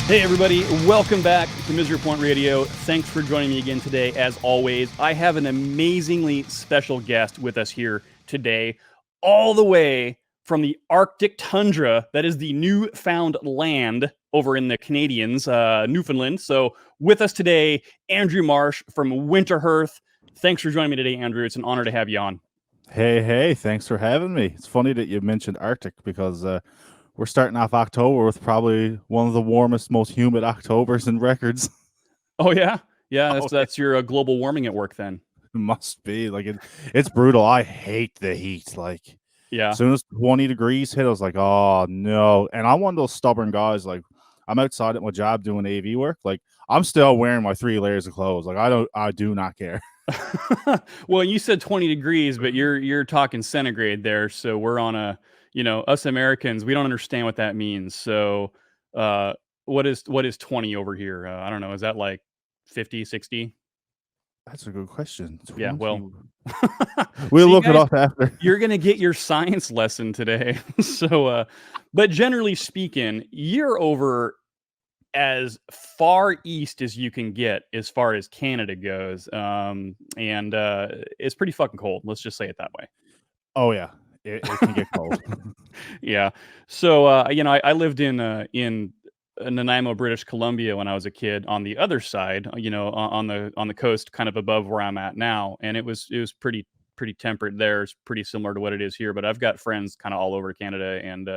Hey everybody, welcome back to Misery Point Radio. Thanks for joining me again today. As always, I have an amazingly special guest with us here today, all the way from the Arctic tundra that is the newfound land over in the Canadians, Newfoundland. So with us today, Andrew Marsh from WinterheartH. Thanks for joining me today, Andrew. It's an honor to have you on. Hey, thanks for having me. It's funny that you mentioned Arctic because we're starting off October with probably one of the warmest, most humid Octobers in records. Oh yeah, yeah. That's Oh, yeah. that's your global warming at work then. It must be it's brutal. I hate the heat. Like, as Yeah. soon as 20 degrees hit, I was like, oh no. And I'm one of those stubborn guys. Like, I'm outside at my job doing AV work. Like, I'm still wearing my 3 layers of clothes. Like, I do not care. Well, you said 20 degrees, but you're talking centigrade there. So we're on a, us Americans, we don't understand what that means. So, uh, what is 20 over here? I don't know. Is that like 50, 60? That's a good question. Yeah. 20. Well, We'll so you look it guys, up after. you're going to get your science lesson today. So, but generally speaking, you're over as far east as you can get as far as Canada goes. And it's pretty fucking cold. Let's just say it that way. Oh yeah. It can get cold. Yeah. So, I lived in Nanaimo, British Columbia when I was a kid on the other side, on the coast, kind of above where I'm at now. And it was pretty temperate there. It's pretty similar to what it is here, but I've got friends kind of all over Canada and,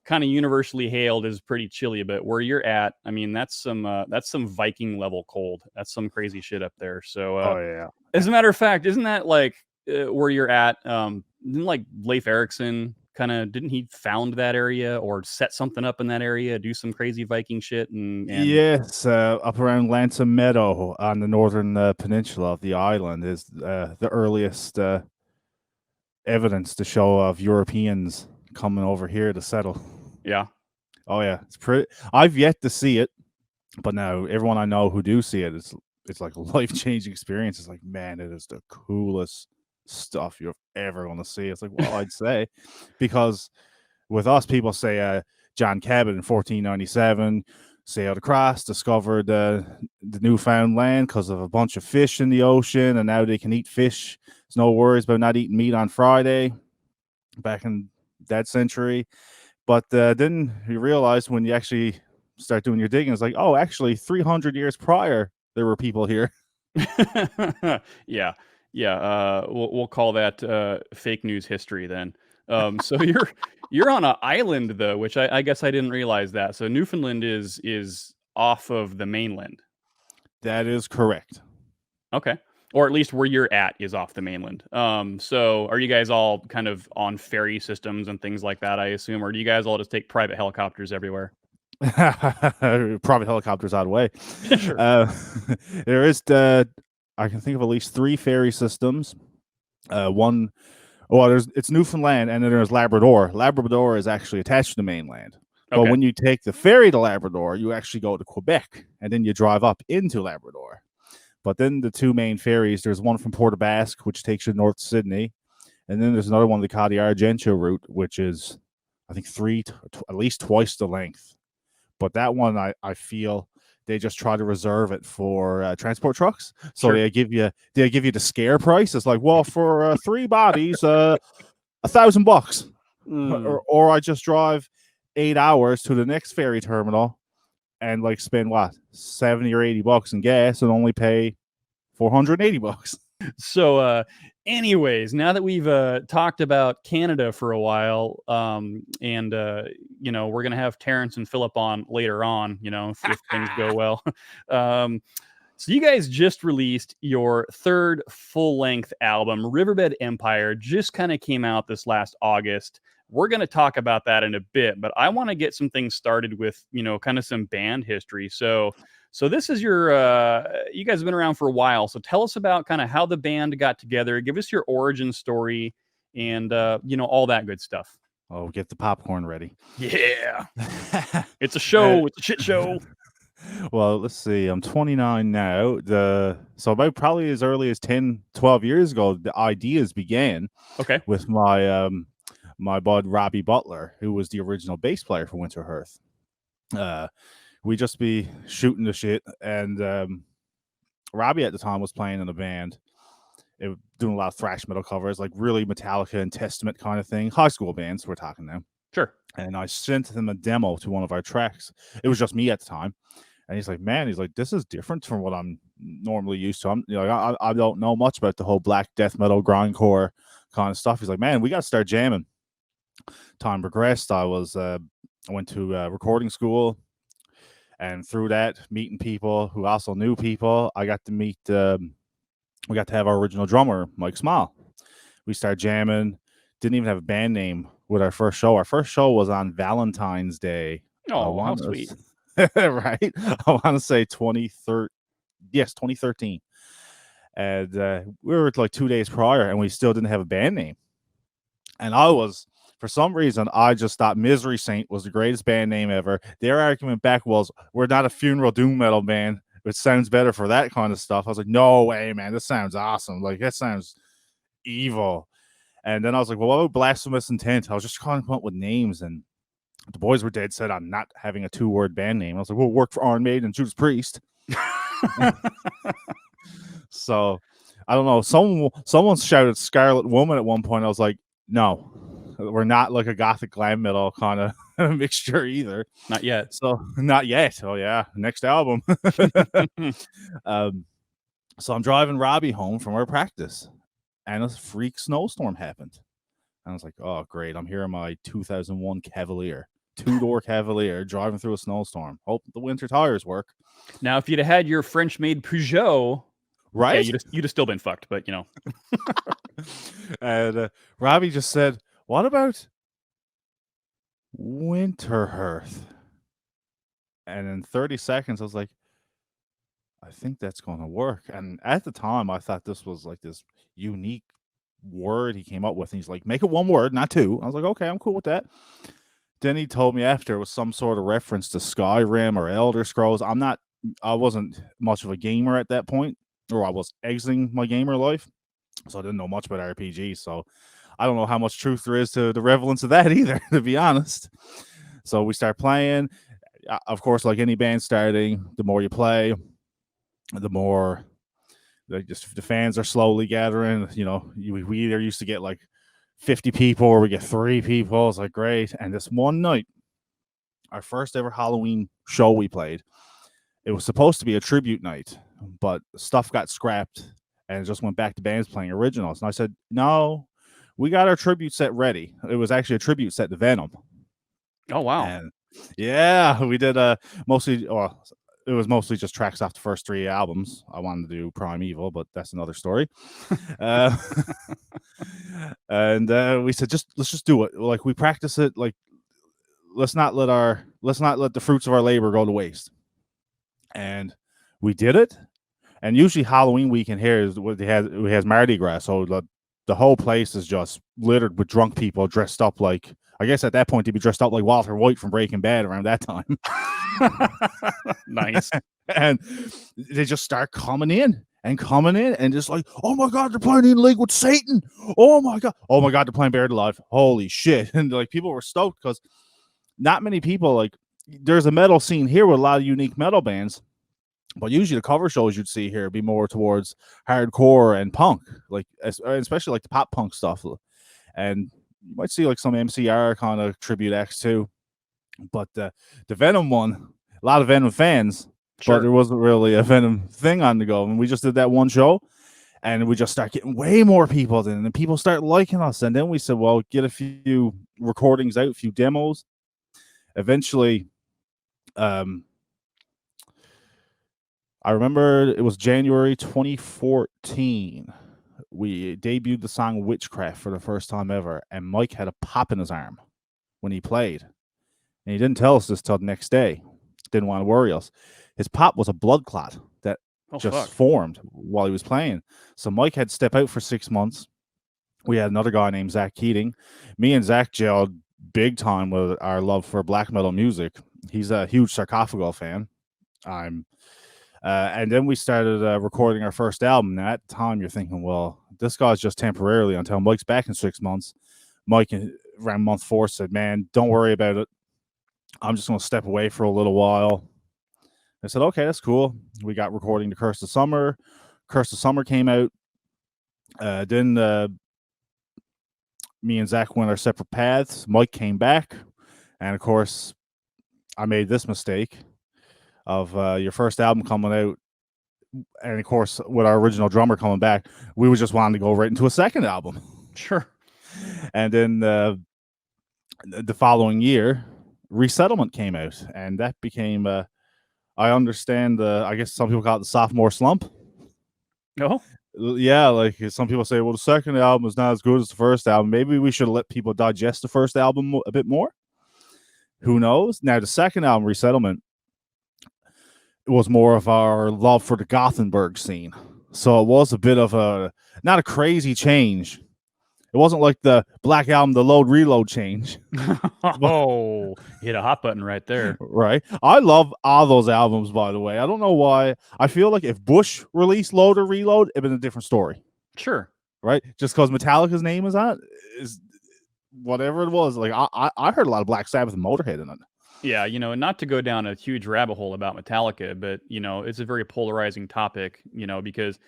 kind of universally hailed as pretty chilly, but where you're at, I mean, that's some Viking level cold. That's some crazy shit up there. So, Oh yeah. as a matter of fact, isn't that like where you're at? Didn't like Leif Erikson kind of didn't he found that area or set something up in that area, do some crazy Viking shit and Yes, up around Lansom Meadow on the northern peninsula of the island is the earliest evidence to show of Europeans coming over here to settle. yeah. Oh yeah, it's pretty. I've yet to see it, but now everyone I know who do see it, it's like a life changing experience. It's like, man, it is the coolest stuff you're ever going to see. It's like, well, I'd say, because with us, people say John Cabot in 1497 sailed across, discovered the newfound land because of a bunch of fish in the ocean, and now they can eat fish. There's no worries about not eating meat on Friday back in that century. But then you realize when you actually start doing your digging, it's like, oh, actually, 300 years prior, there were people here. Yeah. Yeah. We'll call that fake news history then. So you're on an island though, which I guess I didn't realize that. So Newfoundland is off of the mainland. That is correct. Okay. Or at least where you're at is off the mainland. So are you guys all kind of on ferry systems and things like that, I assume, or do you guys all just take private helicopters everywhere? Private helicopters out of the way. Sure. Uh, there is I can think of at least 3 ferry systems. One, it's Newfoundland, and then there's Labrador. Labrador is actually attached to the mainland. But Okay. when you take the ferry to Labrador, you actually go to Quebec, and then you drive up into Labrador. But then the 2 main ferries, there's one from Port aux Basques, which takes you north to Sydney, and then there's another one they call the Argentia route, which is, I think, at least twice the length. But that one, I feel they just try to reserve it for transport trucks. So Sure. they give you the scare price. It's like, well, for 3 bodies, $1,000, Mm. or I just drive 8 hours to the next ferry terminal and like spend what, $70 or $80 in gas and only pay $480. So, anyways, now that we've talked about Canada for a while, and we're gonna have Terrence and Philip on later on, if things go well. um, so you guys just released your third full-length album, Riverbed Empire, just kind of came out this last August. We're going to talk about that in a bit, but I want to get some things started with, kind of some band history. So this is your, you guys have been around for a while. So tell us about kind of how the band got together. Give us your origin story and, all that good stuff. Oh, get the popcorn ready. Yeah. It's a show. It's a shit show. Well, let's see. I'm 29 now. So about probably as early as 10, 12 years ago, the ideas began Okay. with my bud Robbie Butler, who was the original bass player for WinterheartH. we just be shooting the shit. And Robbie at the time was playing in a band, doing a lot of thrash metal covers, like really Metallica and Testament kind of thing. High school bands, we're talking now. Sure. And I sent him a demo to one of our tracks. It was just me at the time. And he's like, man, he's like, this is different from what I'm normally used to. I don't know much about the whole black death metal, grindcore kind of stuff. He's like, man, we got to start jamming. Time progressed. I went to recording school. And through that, meeting people who also knew people, I got to meet, we got to have our original drummer, Mike Small. We started jamming. Didn't even have a band name with our first show. Our first show was on Valentine's Day. Oh, how sweet. Right? I want to say 2013. Yes, 2013. And we were like 2 days prior, and we still didn't have a band name. And for some reason, I just thought Misery Saint was the greatest band name ever. Their argument back was, we're not a funeral doom metal band, which sounds better for that kind of stuff. I was like, no way, man. This sounds awesome. Like, that sounds evil. And then I was like, well, what about Blasphemous Intent? I was just trying to come up with names, and the boys were dead set on not having a 2-word band name. I was like, we'll work for Iron Maiden and Judas Priest. So, I don't know. Someone shouted Scarlet Woman at one point. I was like, no, we're not like a gothic glam metal kind of mixture either. Not yet. So, not yet. Oh, yeah. Next album. So, I'm driving Robbie home from our practice, and a freak snowstorm happened. And I was like, oh, great. I'm here in my 2001 Cavalier, 2-door Cavalier, driving through a snowstorm. Hope the winter tires work. Now, if you'd have had your French-made Peugeot, right? Yeah, you'd have still been fucked, but you know. And Robbie just said, what about WinterheartH? And in 30 seconds, I was like, I think that's going to work. And at the time, I thought this was like this unique word he came up with. And he's like, make it one word, not two. I was like, okay, I'm cool with that. Then he told me after it was some sort of reference to Skyrim or Elder Scrolls. I wasn't much of a gamer at that point, or I was exiting my gamer life. So I didn't know much about RPGs. So I don't know how much truth there is to the relevance of that either, to be honest. So we start playing. Of course, like any band starting, the more you play, the more the fans are slowly gathering. You know, we either used to get like 50 people or we get 3 people. It's like, great. And this one night, our first ever Halloween show we played, it was supposed to be a tribute night, but stuff got scrapped and it just went back to bands playing originals. And I said, no, we got our tribute set ready. It was actually a tribute set to Venom. Oh, wow. And yeah, we did mostly, well, it was mostly just tracks off the first 3 albums. I wanted to do Primeval, but that's another story. And we said, let's just do it. Like, we practice it. Like, let's not let the fruits of our labor go to waste. And we did it. And usually Halloween weekend here is what we has Mardi Gras, so the whole place is just littered with drunk people dressed up like, I guess at that point they'd be dressed up like Walter White from Breaking Bad around that time. Nice. And they just start coming in and just like, oh my God, they're playing in league with Satan. Oh my God, they're playing Buried Alive. Holy shit. And like, people were stoked because not many people, like, there's a metal scene here with a lot of unique metal bands, but usually the cover shows you'd see here be more towards hardcore and punk, like especially like the pop punk stuff. And you might see like some MCR kind of tribute acts too. But the Venom one, a lot of Venom fans, sure, but there wasn't really a Venom thing on the go. And we just did that one show, and we just start getting way more people in, and people start liking us. And then we said, well, get a few recordings out, a few demos. Eventually, I remember it was January 2014. We debuted the song Witchcraft for the first time ever, and Mike had a pop in his arm when he played. And he didn't tell us this till the next day. Didn't want to worry us. His pop was a blood clot that formed while he was playing. So Mike had to step out for 6 months. We had another guy named Zach Keating. Me and Zach gelled big time with our love for black metal music. He's a huge Sarcophagus fan. And then we started recording our first album. Now, at the time, you're thinking, well, this guy's just temporarily until Mike's back in 6 months. Mike, around month 4, said, man, don't worry about it. I'm just going to step away for a little while. I said, okay, that's cool. We got recording to Curse of Summer. Curse of Summer came out. Then me and Zach went our separate paths. Mike came back. And of course, I made this mistake of your first album coming out. And of course, with our original drummer coming back, we were just wanting to go right into a second album. Sure. And then the following year, Resettlement came out. And that became, I understand, I guess some people call it the sophomore slump. Oh, Yeah, like some people say, well, the second album is not as good as the first album. Maybe we should let people digest the first album a bit more. Who knows? Now, the second album, Resettlement, was more of our love for the Gothenburg scene. So it was a bit of a, not a crazy change. It wasn't like the Black Album, the load reload change. oh, hit a hot button right there. Right. I love all those albums, by the way. I don't know why. I feel like if Bush released Load or Reload, it'd been a different story. Sure. Right. Just because Metallica's name is on it, is whatever it was. Like I heard a lot of Black Sabbath and Motorhead in it. Yeah, not to go down a huge rabbit hole about Metallica, but it's a very polarizing topic, because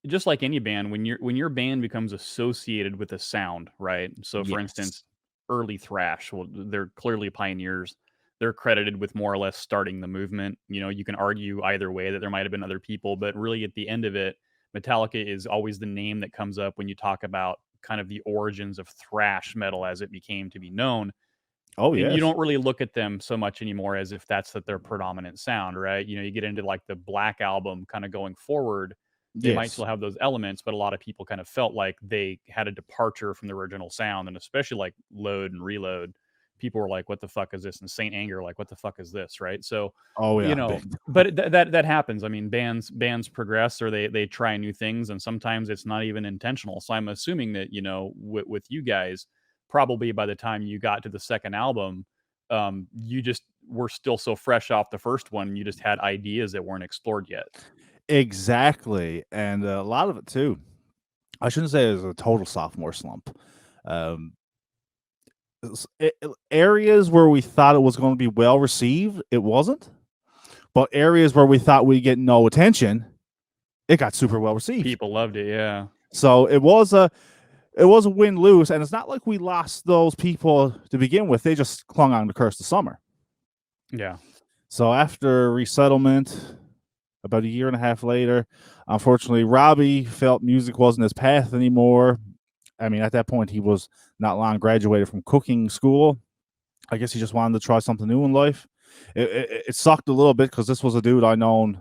just like any band, when your band becomes associated with a sound, right? So for Yes. instance, early thrash, well, they're clearly pioneers. They're credited with more or less starting the movement. You can argue either way that there might have been other people, but really at the end of it, Metallica is always the name that comes up when you talk about kind of the origins of thrash metal as it became to be known. Oh And you yes. don't really look at them so much anymore as if that's their predominant sound, right? You get into like the Black Album kind of going forward, they might Yes. still have those elements, but a lot of people kind of felt like they had a departure from the original sound, and especially like Load and Reload, people were like, "What the fuck is this?" And Saint Anger, like, "What the fuck is this?" Right? So, Oh you yeah. know, Big. but that happens. I mean, bands progress or they try new things, and sometimes it's not even intentional. So I'm assuming that with you guys, probably by the time you got to the second album, you just were still so fresh off the first one, you just had ideas that weren't explored yet. Exactly. And a lot of it too. I shouldn't say it was a total sophomore slump. Um, areas where we thought it was going to be well received, it wasn't. But areas where we thought we'd get no attention, it got super well received. People loved it, yeah. So it was a win lose, and it's not like we lost those people to begin with. They just clung on to Curse of Summer. Yeah. So after Resettlement, about a year and a half later, unfortunately, Robbie felt music wasn't his path anymore. I mean, at that point, he was not long graduated from cooking school. I guess he just wanted to try something new in life. It sucked a little bit because this was a dude I've known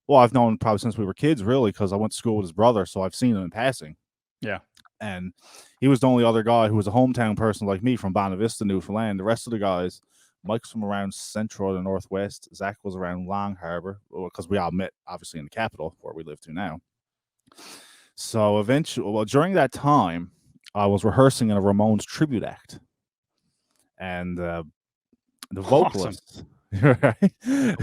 probably since we were kids, really, because I went to school with his brother, so I've seen him in passing. Yeah. And he was the only other guy who was a hometown person like me from Bonavista, Newfoundland. The rest of the guys, Mike's from around Central or Northwest. Zach was around Long Harbor, because we all met, obviously, in the capital where we live to now. So eventually, during that time, I was rehearsing in a Ramones tribute act. And the vocalist, Awesome. right?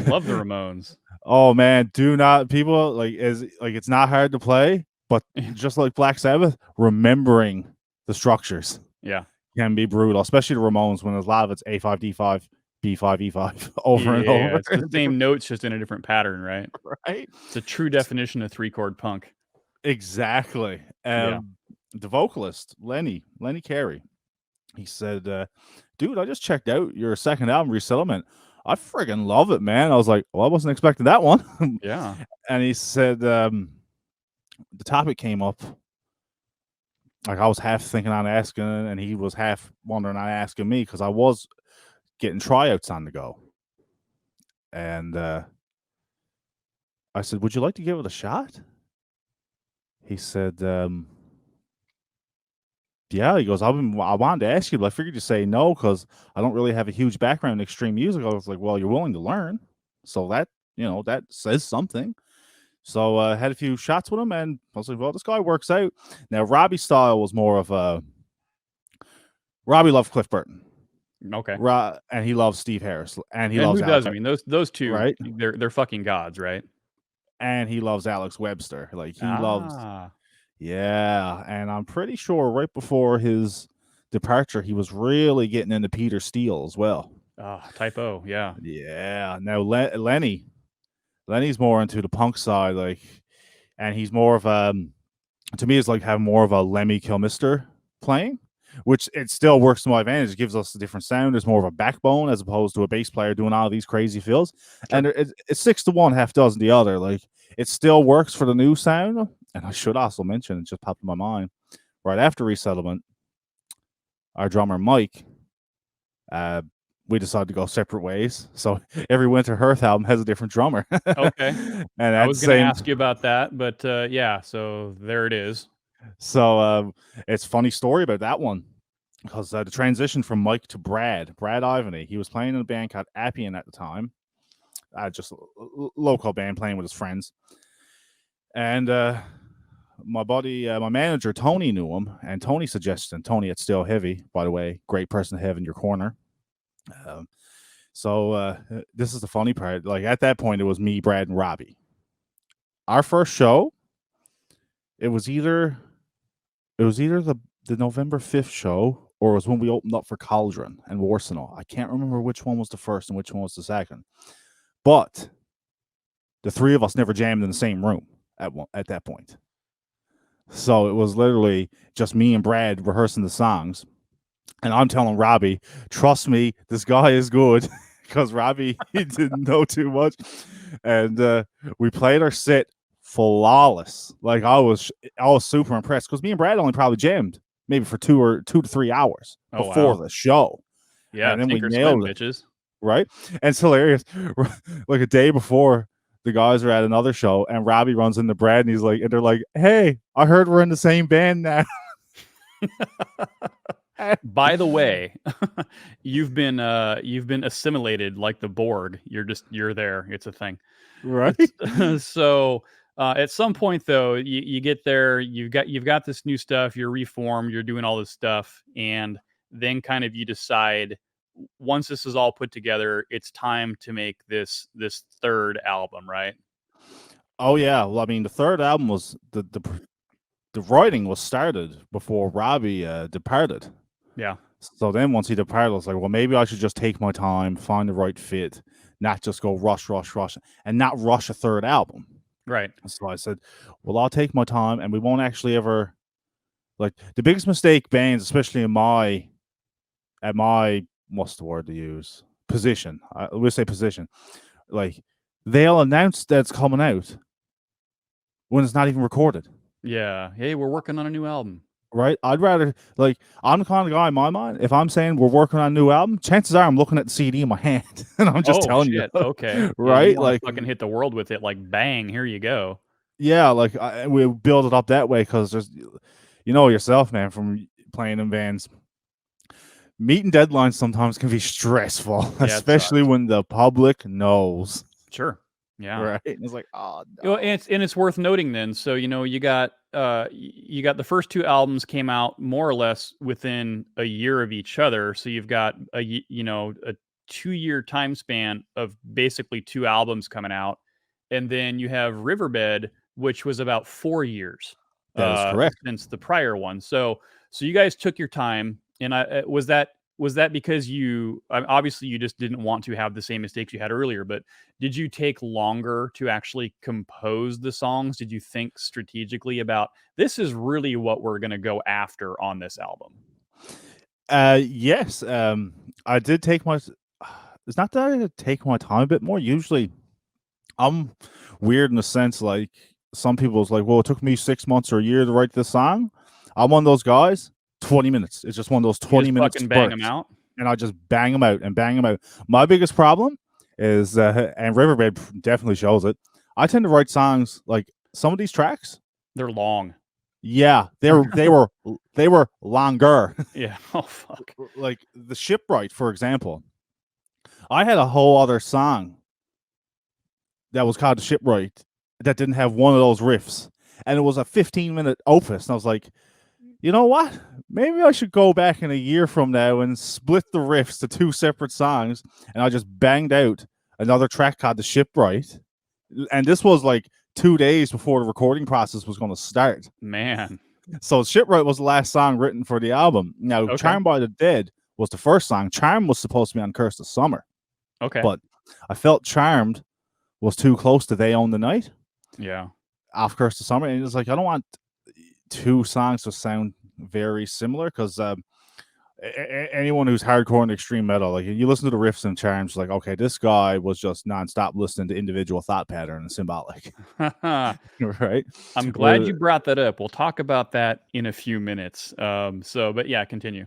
Love the Ramones. Oh man, do not people like it's not hard to play, but just like Black Sabbath, remembering the structures Yeah. can be brutal, especially the Ramones when there's a lot of it's A5, D5, B5, E5 over and Yeah, over. it's the same notes, just in a different pattern, right? Right? It's a true definition of three-chord punk. Exactly. Yeah. The vocalist, Lenny Carey, he said, dude, I just checked out your second album, Resettlement. I friggin' love it, man. I was like, well, I wasn't expecting that one. Yeah. And he said, the topic came up. Like I was half thinking on asking, and he was half wondering on asking me because I was getting tryouts on the go. And I said, would you like to give it a shot? He said, yeah. He goes, I wanted to ask you, but I figured you'd say no because I don't really have a huge background in extreme music. I was like, well, you're willing to learn. So that, that says something. So I had a few shots with him, and I was like, well, this guy works out. Now, Robbie's style was more of Robbie loved Cliff Burton. Okay. And he loves Steve Harris. And he And loves who Alex, does? I mean, those two, right? they're fucking gods, right? And he loves Alex Webster. Like he loves, Ah. yeah. And I'm pretty sure right before his departure, he was really getting into Peter Steele as well. Typo, yeah. Yeah. Now Lenny, Lenny's more into the punk side, like, and he's more of to me, it's like having more of a Lemmy Kilmister playing, which it still works to my advantage. It gives us a different sound. There's more of a backbone as opposed to a bass player doing all these crazy fills. Sure. And it's 6-1, half dozen the other. Like, it still works for the new sound. And I should also mention, it just popped in my mind, right after Resettlement, our drummer Mike, we decided to go separate ways. So every WinterheartH album has a different drummer. Okay. And I at the was gonna same, ask you about that, but, yeah, so there it is. so it's a funny story about that one because the transition from Mike to Brad Ivany, he was playing in a band called Appian at the time, just a local band playing with his friends. And my buddy, my manager, Tony, knew him, and Tony suggested, and Tony at Still Heavy, by the way, great person to have in your corner. So this is the funny part. Like, at that point, it was me, Brad, and Robbie. Our first show, it was either the November 5th show, or it was when we opened up for Cauldron and Warsenal. I can't remember which one was the first and which one was the second. But the three of us never jammed in the same room at that point. So it was literally just me and Brad rehearsing the songs. And I'm telling Robbie, trust me, this guy is good, because Robbie, he didn't know too much. And we played our set flawless. Like, I was super impressed, because me and Brad only probably jammed maybe for 2 to 3 hours Oh, before wow. the show. Yeah, And then we sink or swim, nailed it, bitches. right? And it's hilarious. Like, a day before, the guys are at another show, and Robbie runs into Brad, and he's like, and they're like, "Hey, I heard we're in the same band now." By the way, you've been assimilated like the Borg. You're there. It's a thing. Right? So at some point though, you get there, you've got this new stuff, you're reformed, you're doing all this stuff, and then kind of you decide, once this is all put together, it's time to make this third album, right? Oh yeah. Well, I mean, the third album was the writing was started before Robbie departed. Yeah. So then once he departed, I was like, well, maybe I should just take my time, find the right fit, not just go rush, and not rush a third album. Right. So I said, well, I'll take my time, and we won't actually ever, like, the biggest mistake bands, especially at my what's the word to use, position, we'll say position, like, they'll announce that it's coming out when it's not even recorded. Yeah. Hey, we're working on a new album. Right? I'd rather, like, I'm the kind of guy in my mind, if I'm saying we're working on a new album, chances are I'm looking at the CD in my hand and I'm just Oh telling you, shit. Okay. Yeah, you right? want Like, to fucking hit the world with it, like bang, here you go. yeah, like, we build it up that way, because there's, yourself, man, from playing in bands, meeting deadlines sometimes can be stressful, Yeah, it especially sucks. when the public knows, Sure. Yeah. right? And it's like, oh Well, no. and it's worth noting then. So, you got the first two albums came out more or less within a year of each other. So you've got a 2-year time span of basically two albums coming out, and then you have Riverbed, which was about 4 years That is correct. since the prior one. So you guys took your time, and was that because obviously you just didn't want to have the same mistakes you had earlier, but did you take longer to actually compose the songs? Did you think strategically about, this is really what we're going to go after on this album? Yes. I did take my, it's not that I did take my time a bit more. Usually I'm weird in the sense, like, some people's like, well, it took me 6 months or a year to write this song. I'm one of those guys, 20 minutes. It's just one of those You 20 just minute fucking bang them spurts. out? And I just bang them out and bang them out. My biggest problem is, and Riverbed definitely shows it, I tend to write songs, like, some of these tracks. They're long. Yeah, they were longer. Yeah. Oh, fuck. Like the Shipwright, for example. I had a whole other song that was called The Shipwright that didn't have one of those riffs. And it was a 15-minute opus. And I was like, you know what? Maybe I should go back in a year from now and split the riffs to two separate songs. And I just banged out another track called The Shipwright. And this was like 2 days before the recording process was going to start. Man. So Shipwright was the last song written for the album. Now, Okay. Charmed by the Dead was the first song. Charmed was supposed to be on Curse of Summer. Okay. But I felt Charmed was too close to They Own the Night Yeah. off Curse of Summer. And it's like, I don't want two songs to sound very similar because anyone who's hardcore and extreme metal, like you listen to the riffs and charms, like, okay, this guy was just nonstop listening to individual thought pattern and symbolic, right? I'm glad Well, you brought that up. We'll talk about that in a few minutes. But yeah, continue.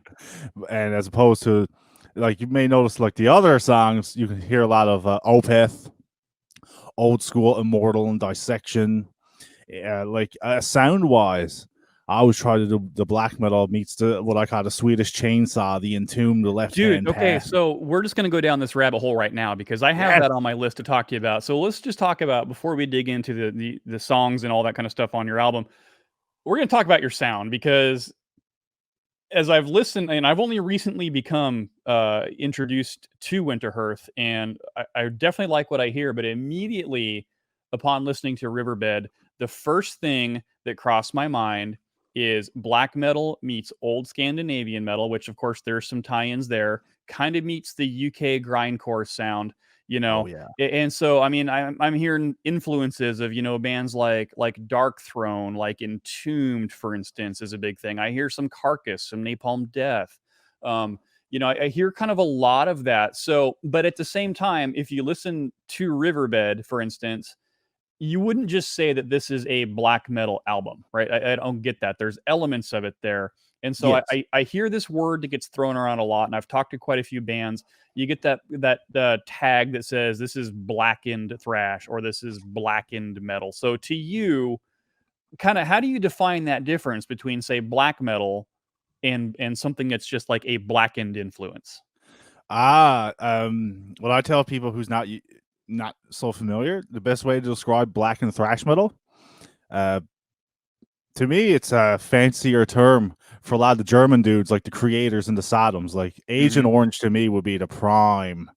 and as opposed to, like, you may notice, like the other songs, you can hear a lot of Opeth, Old School, Immortal, and Dissection. Like sound wise, I always try to do the black metal meets the what I call the Swedish chainsaw, the Entomb, the Left Dude, Hand okay, Path. so we're just gonna go down this rabbit hole right now because I have Yes, that on my list to talk to you about. So let's just talk about before we dig into the songs and all that kind of stuff on your album. We're gonna talk about your sound because as I've listened, and I've only recently become introduced to WinterheartH, and I definitely like what I hear. But immediately upon listening to Riverbed, the first thing that crossed my mind is black metal meets old Scandinavian metal, which of course there's some tie-ins there. Kind of meets the UK grindcore sound, you oh know. yeah, And so, I mean, I'm hearing influences of bands like Dark Throne, like Entombed, for instance, is a big thing. I hear some Carcass, some Napalm Death. Um, I hear kind of a lot of that. So, but at the same time, if you listen to Riverbed, for instance, you wouldn't just say that this is a black metal album, right? I don't get that. There's elements of it there. And so I, yes. I I hear this word that gets thrown around a lot, and I've talked to quite a few bands. You get that tag that says this is blackened thrash or this is blackened metal. So to you, kind of how do you define that difference between say black metal and something that's just like a blackened influence? What I tell people who's not so familiar, the best way to describe black and thrash metal, uh, to me, it's a fancier term for a lot of the German dudes, like the Creators and the Sodoms. Like Agent Hmm. Orange to me would be the prime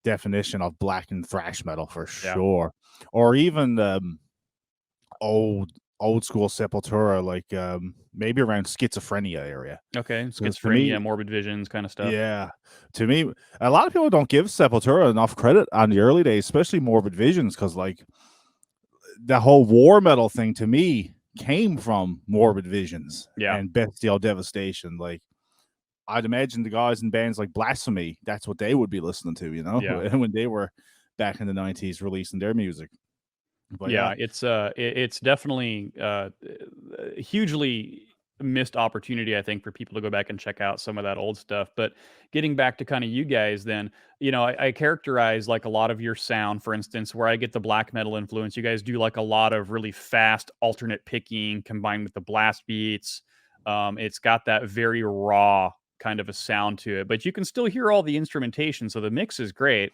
definition of black and thrash metal for Yeah. sure, or even old old school Sepultura, like maybe around schizophrenia area. Okay. Because to me, Schizophrenia, morbid visions, kind of stuff. yeah, to me, a lot of people don't give Sepultura enough credit on the early days, especially Morbid Visions, because like the whole war metal thing to me came from Morbid Visions Yeah. and Bestial Devastation. Like I'd imagine the guys in bands like Blasphemy, that's what they would be listening to, Yeah. when they were back in the 90s releasing their music. But yeah, Yeah, it's definitely a hugely missed opportunity, I think, for people to go back and check out some of that old stuff. But getting back to kind of you guys, then I characterize like a lot of your sound, for instance, where I get the black metal influence. You guys do like a lot of really fast alternate picking combined with the blast beats. It's got that very raw kind of a sound to it, but you can still hear all the instrumentation, so the mix is great,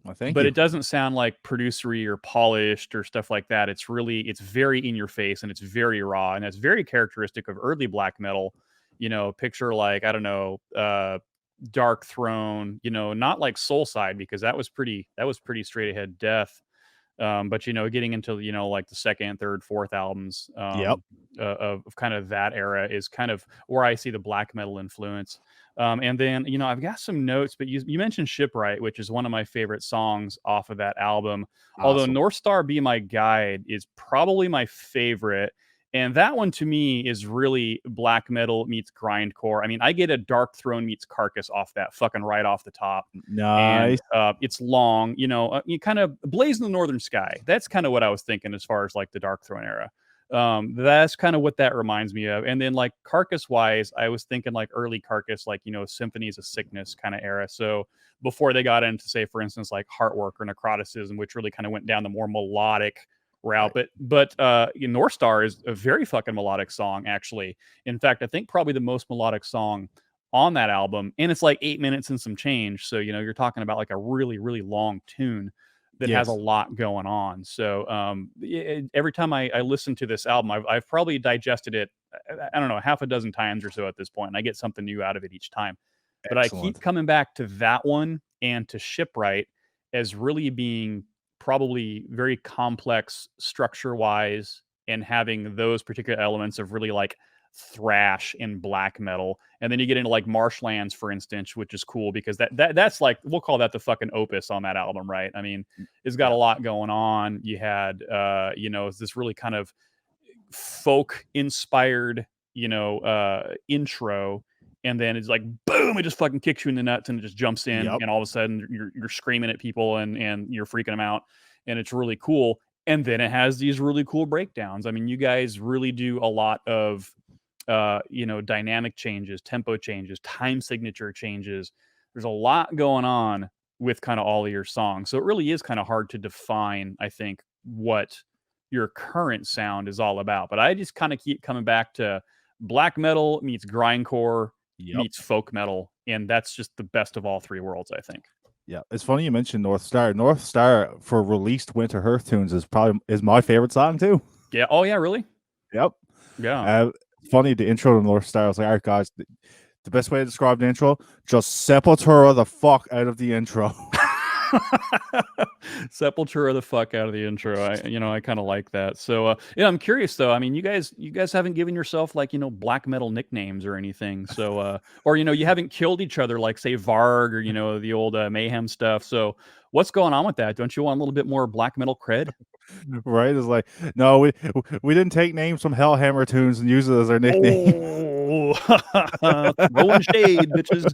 well, thank but you. it doesn't sound like producery or polished or stuff like that. It's very in your face and it's very raw, and that's very characteristic of early black metal. Picture like, I don't know, Dark Throne, not like Soul Side, because that was pretty straight ahead death. But getting into like the second, third, fourth albums Yep. of kind of that era is kind of where I see the black metal influence. And then I've got some notes, but you mentioned Shipwright, which is one of my favorite songs off of that album. Although Awesome. North Star Be My Guide is probably my favorite. And that one to me is really black metal meets grindcore. I mean, I get a Dark Throne meets Carcass off that fucking right off the top, and Nice. it's long. You kind of Blaze in the Northern Sky. That's kind of what I was thinking as far as like the Dark Throne era. That's kind of what that reminds me of. And then like Carcass wise, I was thinking like early Carcass, like Symphonies of Sickness kind of era. So before they got into, say, for instance, like Heartwork or Necroticism, which really kind of went down the more melodic route. Right. But North Star is a very fucking melodic song, actually. In fact, I think probably the most melodic song on that album, and it's like 8 minutes and some change. So you're talking about like a really really long tune that has a Yes. lot going on. So every time I listen to this album, I've probably digested it. I don't know, half a dozen times or so at this point, and I get something new out of it each time. But I keep Excellent. coming back to that one and to Shipwright as really being probably very complex structure wise, and having those particular elements of really like thrash and black metal. And then you get into like Marshlands, for instance, which is cool because that's like, we'll call that the fucking opus on that album, right? I mean, it's got a Yeah. lot going on. You had it's this really kind of folk inspired, intro, and then it's like boom, it just fucking kicks you in the nuts and it just jumps in, Yep. and all of a sudden you're screaming at people and you're freaking them out, and it's really cool. And then it has these really cool breakdowns. I mean, you guys really do a lot of dynamic changes, tempo changes, time signature changes. There's a lot going on with kind of all of your songs. So it really is kind of hard to define, I think, what your current sound is all about. But I just kind of keep coming back to black metal meets grindcore Yep. meets folk metal, and that's just the best of all three worlds, I think. Yeah, it's funny you mentioned North Star. North Star for released Winterhearth tunes is my favorite song too. Yeah. Oh yeah, really? Yep. Yeah. Funny the intro to North Star. I was like, all right, guys, the best way to describe the intro: just Sepultura the fuck out of the intro. Sepultura the fuck out of the intro. I kind of like that. So yeah, I'm curious though. I mean, you guys haven't given yourself like, black metal nicknames or anything. So or you haven't killed each other like say Varg or the old Mayhem stuff. So what's going on with that? Don't you want a little bit more black metal cred? Right? It's like, no, we didn't take names from Hellhammer tunes and use it as our nickname. Oh, throwing shade, bitches.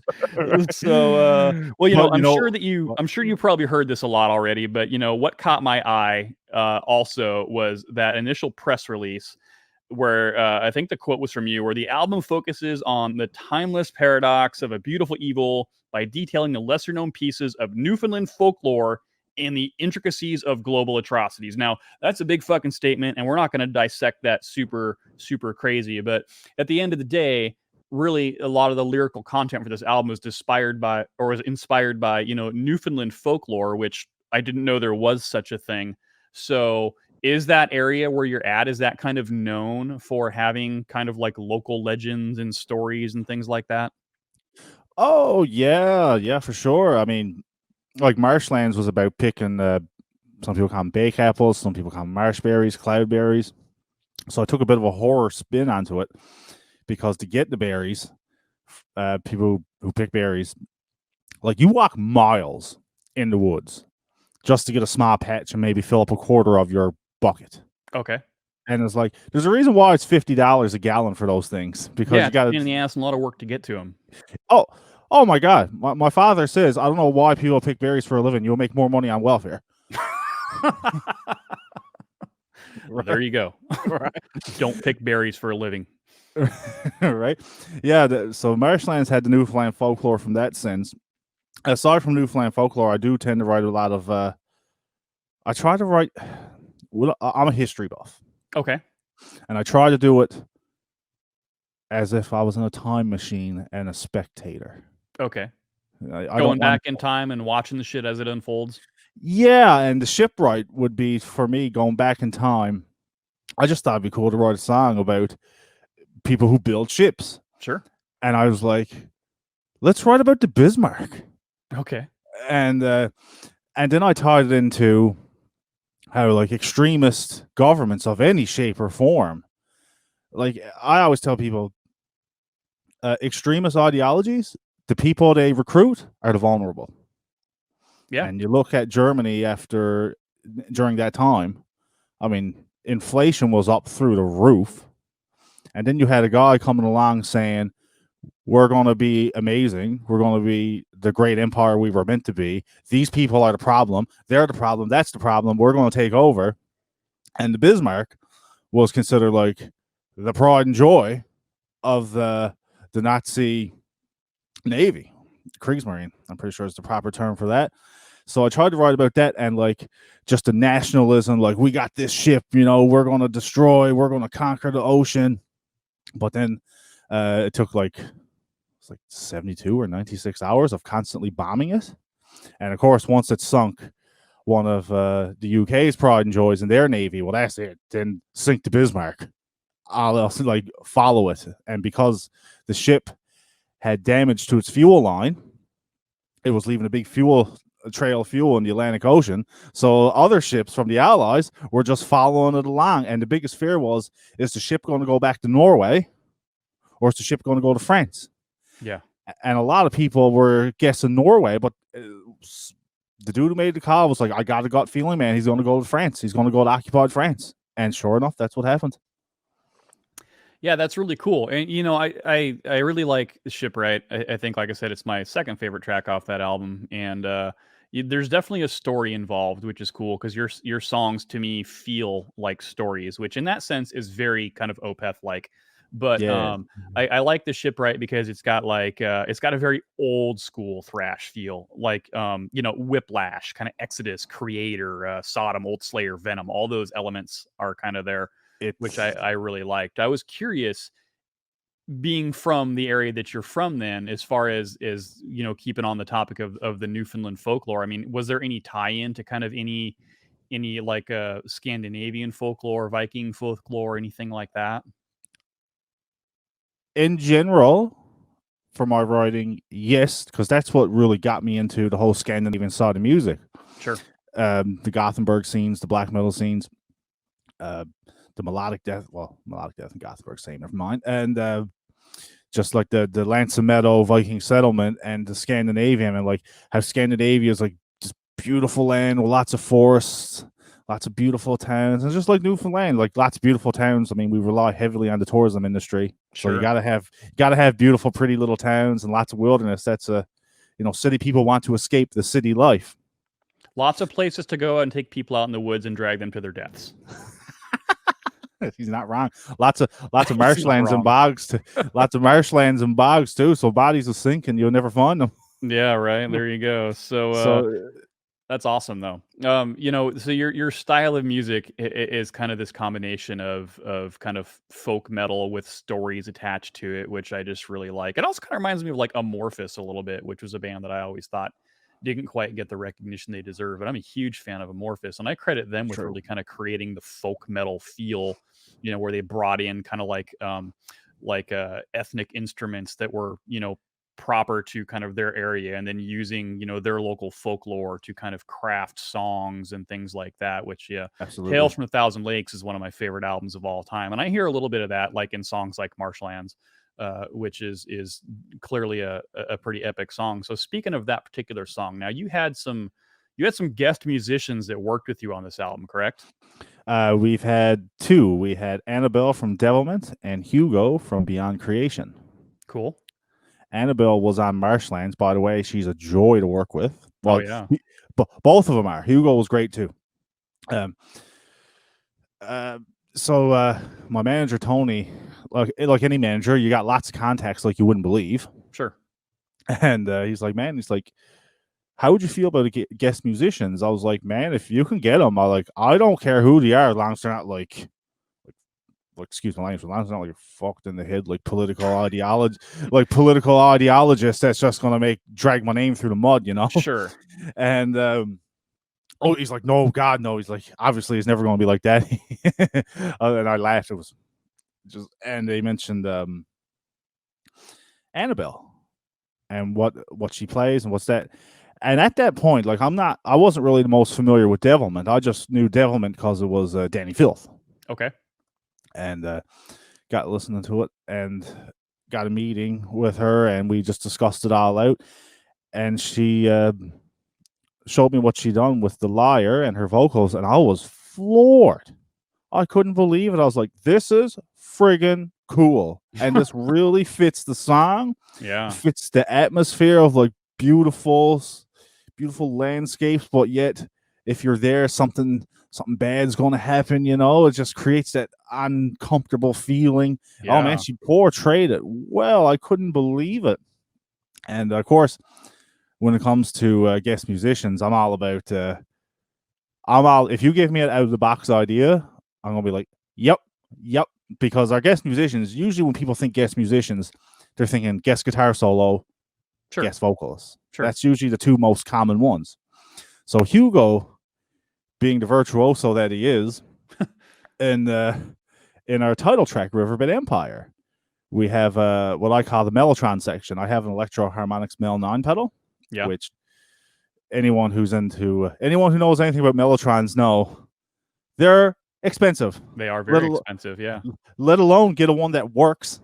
So, well, But I'm sure you probably heard this a lot already, but what caught my eye, also was that initial press release where I think the quote was from you, where the album focuses on the timeless paradox of a beautiful evil by detailing the lesser known pieces of Newfoundland folklore and the intricacies of global atrocities. Now, that's a big fucking statement, and we're not going to dissect that super, super crazy. But at the end of the day, really, a lot of the lyrical content for this album was inspired by Newfoundland folklore, which I didn't know there was such a thing. So, is that area where you're at, is that kind of known for having kind of like local legends and stories and things like that? Oh yeah, for sure. I mean, like Marshlands was about picking. Some people call them bake apples, some people call them marshberries, cloudberries. So I took a bit of a horror spin onto it because to get the berries, people who pick berries, like you walk miles in the woods just to get a small patch and maybe fill up a quarter of your bucket. Okay. And it's like, there's a reason why it's $50 a gallon for those things because Yeah, you it's a got pain in to. the ass and a lot of work to get to them. Oh, oh my God. My father says, I don't know why people pick berries for a living. You'll make more money on welfare. Well, there you go. Right. Don't pick berries for a living. Right? Yeah. So Marshlands had the Newfoundland folklore from that sense. Aside from Newfoundland folklore, I do tend to write a lot of. I try to write. Well, I'm a history buff, Okay. and I try to do it as if I was in a time machine and a spectator. Okay. I Going don't want. back in time and watching the shit as it unfolds. Yeah, and the shipwright would be for me going back in time. I just thought it'd be cool to write a song about people who build ships, Sure. and I was like, let's write about the Bismarck. Okay. And then I tied it into how like extremist governments of any shape or form, like I always tell people, extremist ideologies, the people they recruit are the vulnerable. Yeah. And you look at Germany during that time, I mean, inflation was up through the roof. And then you had a guy coming along saying, we're going to be amazing. We're going to be the great empire we were meant to be. These people are the problem. They're the problem. That's the problem. We're going to take over. And the Bismarck was considered like the pride and joy of the Nazi Navy, Kriegsmarine. I'm pretty sure is the proper term for that. So I tried to write about that and like just the nationalism, like we got this ship, we're going to destroy, we're going to conquer the ocean. But then it took like 72 or 96 hours of constantly bombing it. And of course, once it sunk, one of the UK's pride and joys in their navy, well, that's it. Then sink the Bismarck. I'll else like follow it. And because the ship had damage to its fuel line, it was leaving a big trail of fuel in the Atlantic Ocean. So other ships from the Allies were just following it along. And the biggest fear is the ship going to go back to Norway or is the ship going to go to France? Yeah. And a lot of people were guessing Norway, but the dude who made the call was like, I got a gut feeling, man, he's going to go to France. He's going to go to occupied France. And sure enough, that's what happened. Yeah, that's really cool. And I really like Shipwright. I think, like I said, it's my second favorite track off that album. And there's definitely a story involved, which is cool because your songs to me feel like stories, which in that sense is very kind of Opeth like. But Yeah, I like the Shipwright because it's got it's got a very old school thrash feel, like Whiplash, kind of Exodus, Creator, Sodom, Old Slayer, Venom. All those elements are kind of there, which it's I really liked. I was curious, being from the area that you're from, then, as far as keeping on the topic of the Newfoundland folklore. I mean, was there any tie-in to kind of any like Scandinavian folklore, Viking folklore, anything like that? in general for my writing, yes, because that's what really got me into the whole Scandinavian side of music. Sure. The Gothenburg scenes, the black metal scenes, uh, the melodic death. Well, melodic death and Gothenburg, same. Never mind. And just like the Lansameadow Viking settlement and the Scandinavian, and like how Scandinavia is like just beautiful land with lots of forests, lots of beautiful towns, and just like Newfoundland, like lots of beautiful towns. I mean, we rely heavily on the tourism industry, so you Sure. gotta have beautiful, pretty little towns and lots of wilderness. That's a city people want to escape the city life. Lots of places to go and take people out in the woods and drag them to their deaths. He's not wrong. Lots of He's not marshlands and wrong. bogs, lots of marshlands and bogs too. So bodies will sink and you'll never find them. Yeah, right. There you go. So So that's awesome, though. So your style of music is kind of this combination of kind of folk metal with stories attached to it, which I just really like. It also kind of reminds me of like Amorphous a little bit, which was a band that I always thought didn't quite get the recognition they deserve. But I'm a huge fan of Amorphous, and I credit them with true. really kind of creating the folk metal feel, where they brought in kind of like ethnic instruments that were, proper to kind of their area, and then using their local folklore to kind of craft songs and things like that, which Absolutely. Tales from a Thousand Lakes is one of my favorite albums of all time, and I hear a little bit of that like in songs like Marshlands, which is clearly a pretty epic song. So speaking of that particular song, now you had some guest musicians that worked with you on this album, correct? We've had two. We had Annabelle from Devilment and Hugo from Beyond Creation. Cool. Annabelle was on Marshlands, by the way. She's a joy to work with. Well, Oh yeah. both of them are. Hugo was great too. So my manager Tony, like any manager, you got lots of contacts like you wouldn't believe. Sure. And he's like, how would you feel about guest musicians? I was like, man, if you can get them, I don't care who they are, as long as they're not like excuse my language, as long as they're not like fucked in the head, like political ideologists that's just gonna drag my name through the mud, Sure. And he's like, no, God, no. He's like, obviously, it's never gonna be like that. And I laughed. It was just, and they mentioned Annabelle and what she plays and what's that. And at that point, like I wasn't really the most familiar with Devilment. I just knew Devilment because it was Danny Filth. Okay. And got listening to it and got a meeting with her, and we just discussed it all out. And she showed me what she done with the lyre and her vocals, and I was floored. I couldn't believe it. I was like, this is friggin' cool. And this really fits the song. Yeah. Fits the atmosphere of like beautiful landscapes, but yet if you're there, something bad's going to happen, it just creates that uncomfortable feeling. Yeah. Oh man, she portrayed it well. I couldn't believe it. And of course, when it comes to guest musicians, I'm all about if you give me an out of the box idea, I'm gonna be like, yep, because our guest musicians, usually when people think guest musicians, they're thinking guest guitar solo, Sure. guest vocalist. Sure. That's usually the two most common ones. So Hugo, being the virtuoso that he is, in our title track, Riverbed Empire, we have what I call the Mellotron section. I have an Electro Harmonix Mel 9 pedal, which anyone who knows anything about Mellotrons know they're expensive. They are very expensive, yeah. Let alone get a one that works.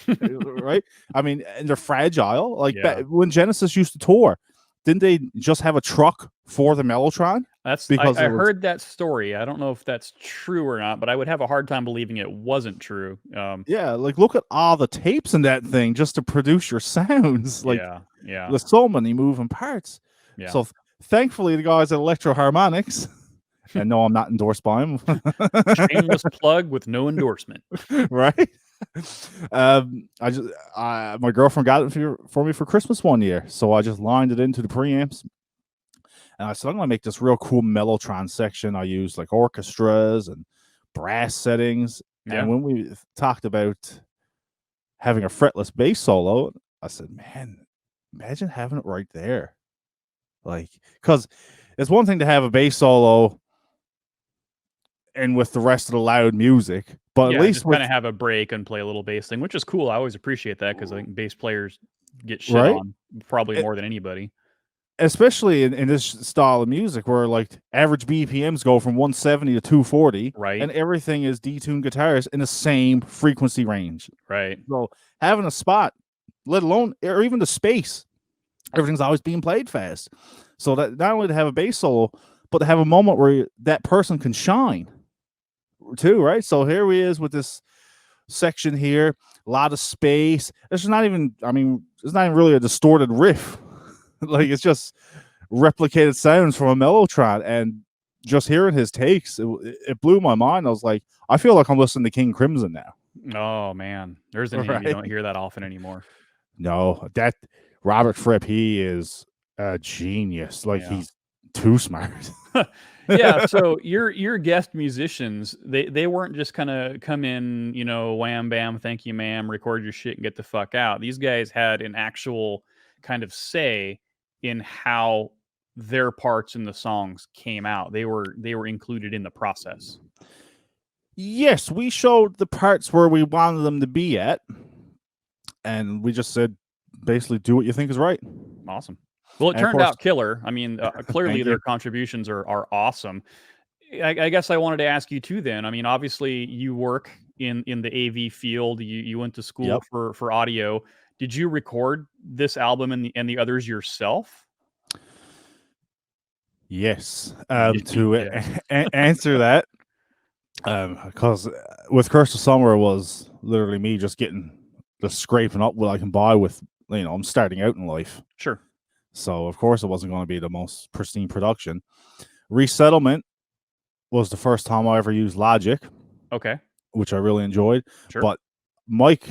right? I mean, and they're fragile. Like Yeah. when Genesis used to tour, didn't they just have a truck for the Mellotron That's because I it was heard that story. I don't know if that's true or not, but I would have a hard time believing it wasn't true. yeah, like look at all the tapes in that thing just to produce your sounds. Like Yeah, yeah, there's so many moving parts. yeah. So thankfully the guys at Electro Harmonics, and no, I'm not endorsed by them, Shameless plug with no endorsement. right? My girlfriend got it for me for Christmas one year, so I just lined it into the preamps, and I said I'm gonna make this real cool Mellotron section. I used like orchestras and brass settings, and Yeah. when we talked about having a fretless bass solo, I said, man, imagine having it right there. Like, because it's one thing to have a bass solo and with the rest of the loud music, but at Yeah, least just kinda with, have a break and play a little bass thing, which is cool. I always appreciate that because I think bass players get shit right? on probably E- more than anybody. Especially in this style of music where like average BPMs go from 170 to 240 Right, and everything is detuned guitars in the same frequency range. right. So having a spot, let alone, or even the space, everything's always being played fast. So that not only to have a bass solo, but to have a moment where that person can shine too, right? So here he is with this section here, a lot of space. It's not even, I mean, it's not even really a distorted riff. Like it's just replicated sounds from a Mellotron, and just hearing his takes, it blew my mind. I was like, I feel like I'm listening to King Crimson now. Oh, man. There's a name you Right? don't hear that often anymore. No, that Robert Fripp, he is a genius. Like Yeah. he's too smart. Yeah, so your guest musicians, they weren't just kinda come in, wham bam, thank you, ma'am, record your shit and get the fuck out. These guys had an actual kind of say in how their parts in the songs came out. They were included in the process. Yes, we showed the parts where we wanted them to be at, and we just said, basically, do what you think is right. Awesome. Well, it And of turned course, out killer. I mean, clearly thank you. their contributions are awesome. I guess I wanted to ask you too then. I mean, obviously you work in the AV field. You went to school Yep. for audio. Did you record this album and the others yourself? Yes. To Yes. answer that, because with Curse of Summer was literally me just scraping up what I can buy with, I'm starting out in life. Sure. So of course it wasn't going to be the most pristine production. Resettlement was the first time I ever used Logic, Okay. which I really enjoyed. Sure. But Mike,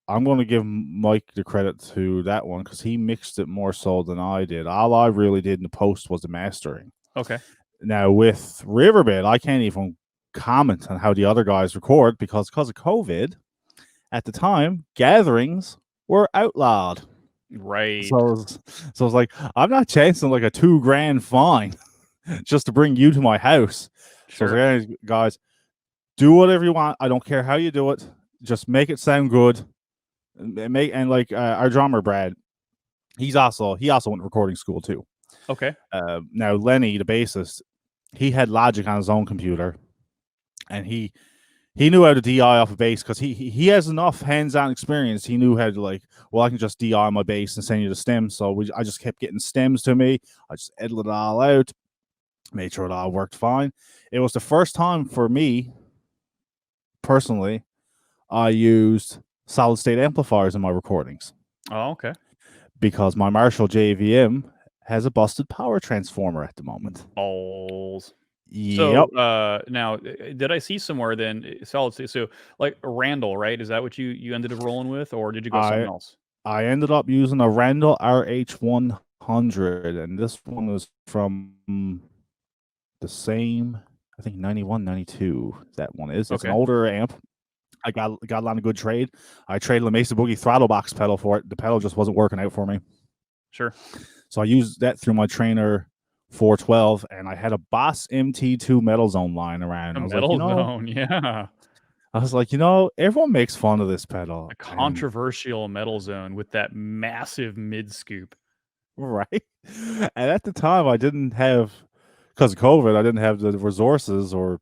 I'm going to give Mike the credit to that one because he mixed it more so than I did. All I really did in the post was the mastering. Okay. Now with Riverbed, I can't even comment on how the other guys record because of COVID at the time, gatherings were outlawed. Right. So it's like I'm not chancing like a $2,000 fine just to bring you to my house. So I was Sure. like, hey, guys, do whatever you want. I don't care how you do it. Just make it sound good. And like our drummer Brad, he also went to recording school too. Okay. Now Lenny, the bassist, he had Logic on his own computer, and he knew how to DI off a bass because he has enough hands-on experience. He knew how to like, well, I can just DI my bass and send you the stems. So I just kept getting stems to me. I just edited it all out, made sure it all worked fine. It was the first time for me personally I used solid state amplifiers in my recordings Oh, okay. because my Marshall JVM has a busted power transformer at the moment. Balls. Yep. So, now, did I see somewhere then solid state? So, like a Randall, right? Is that what you ended up rolling with, or did you go something I else? I ended up using a Randall RH100, and this one is from the same, I think 91, 92. That one is. It's an Okay. older amp. I got a lot of good trade. I traded a Mesa Boogie throttle box pedal for it. The pedal just wasn't working out for me. Sure. So I used that through my trainer 412, and I had a Boss MT2 Metal Zone lying around. A I was like, metal zone, yeah. everyone makes fun of this pedal. A And controversial metal zone with that massive mid scoop. right. And at the time I didn't have, because of COVID, I didn't have the resources or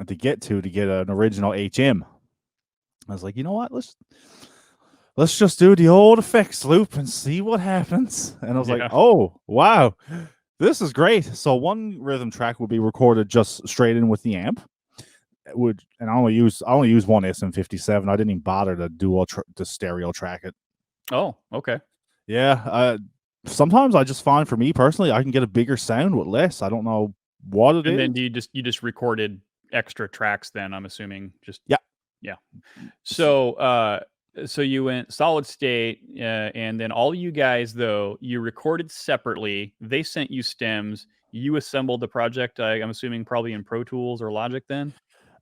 to get an original HM. I was like, you know what? Let's just do the old effects loop and see what happens. And I was like, Yeah. oh wow, this is great. So one rhythm track would be recorded just straight in with the amp. And I only use one SM57. I didn't even bother to to stereo track it. Oh, okay. Yeah, sometimes I just find for me personally, I can get a bigger sound with less. I don't know what it And is. then you just recorded extra tracks then, I'm assuming. Just Yeah. yeah. So, so you went solid state, and then all you guys though, you recorded separately. They sent you stems. You assembled the project. I'm assuming probably in Pro Tools or Logic then.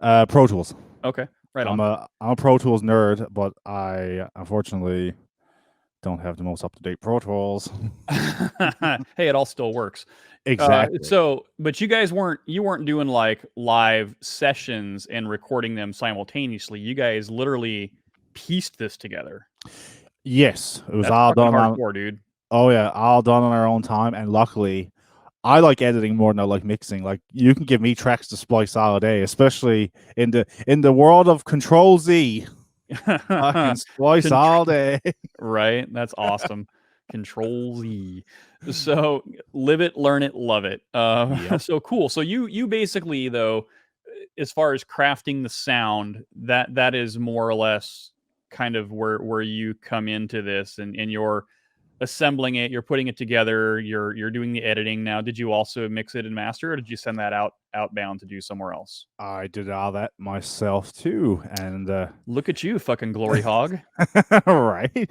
Pro Tools. Okay, right I'm on. a Pro Tools nerd, but I unfortunately don't have the most up to date Pro Tools. Hey, it all still works. Exactly. But you weren't doing like live sessions and recording them simultaneously. You guys literally pieced this together. Yes, it was That's all fucking done on. hardcore, dude. Oh yeah, all done on our own time, and luckily, I like editing more than I like mixing. Like you can give me tracks to splice all day, especially in the world of Control Z. I can splice all Contr day. Right? That's awesome. Control Z. So, live it, learn it, love it. Yep. So cool. So you basically though, as far as crafting the sound, that is more or less kind of where you come into this and you're assembling it, you're putting it together, you're doing the editing. Now, did you also mix it and master, or did you send that outbound to do somewhere else? I did all that myself too, and Look at you, fucking glory hog. right.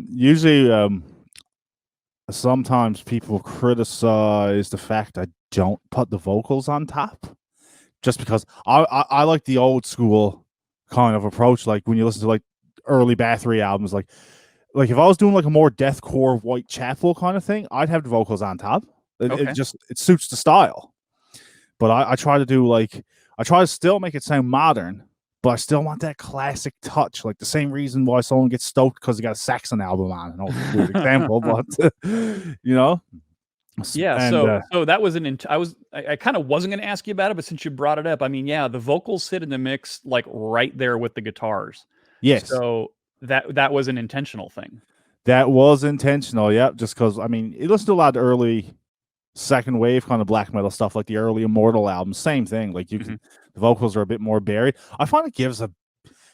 Usually, sometimes people criticize the fact I don't put the vocals on top, just because I like the old school kind of approach. Like when you listen to like early Bathory albums, like if I was doing like a more deathcore Whitechapel kind of thing, I'd have the vocals on top. It Okay. just it suits the style. But I try to do like I try to still make it sound modern, but I still want that classic touch. Like the same reason why someone gets stoked because they got a Saxon album on. I know it's a weird example, but you know, Yeah, and so that was I kinda wasn't gonna ask you about it, but since you brought it up, I mean, yeah, the vocals sit in the mix, like, right there with the guitars. yes, So, that was an intentional thing. that was intentional. Yep, just because I mean, you listen to a lot of early second wave kind of black metal stuff, like the early Immortal albums. Same thing. Like Mhm. the vocals are a bit more buried. I find it gives a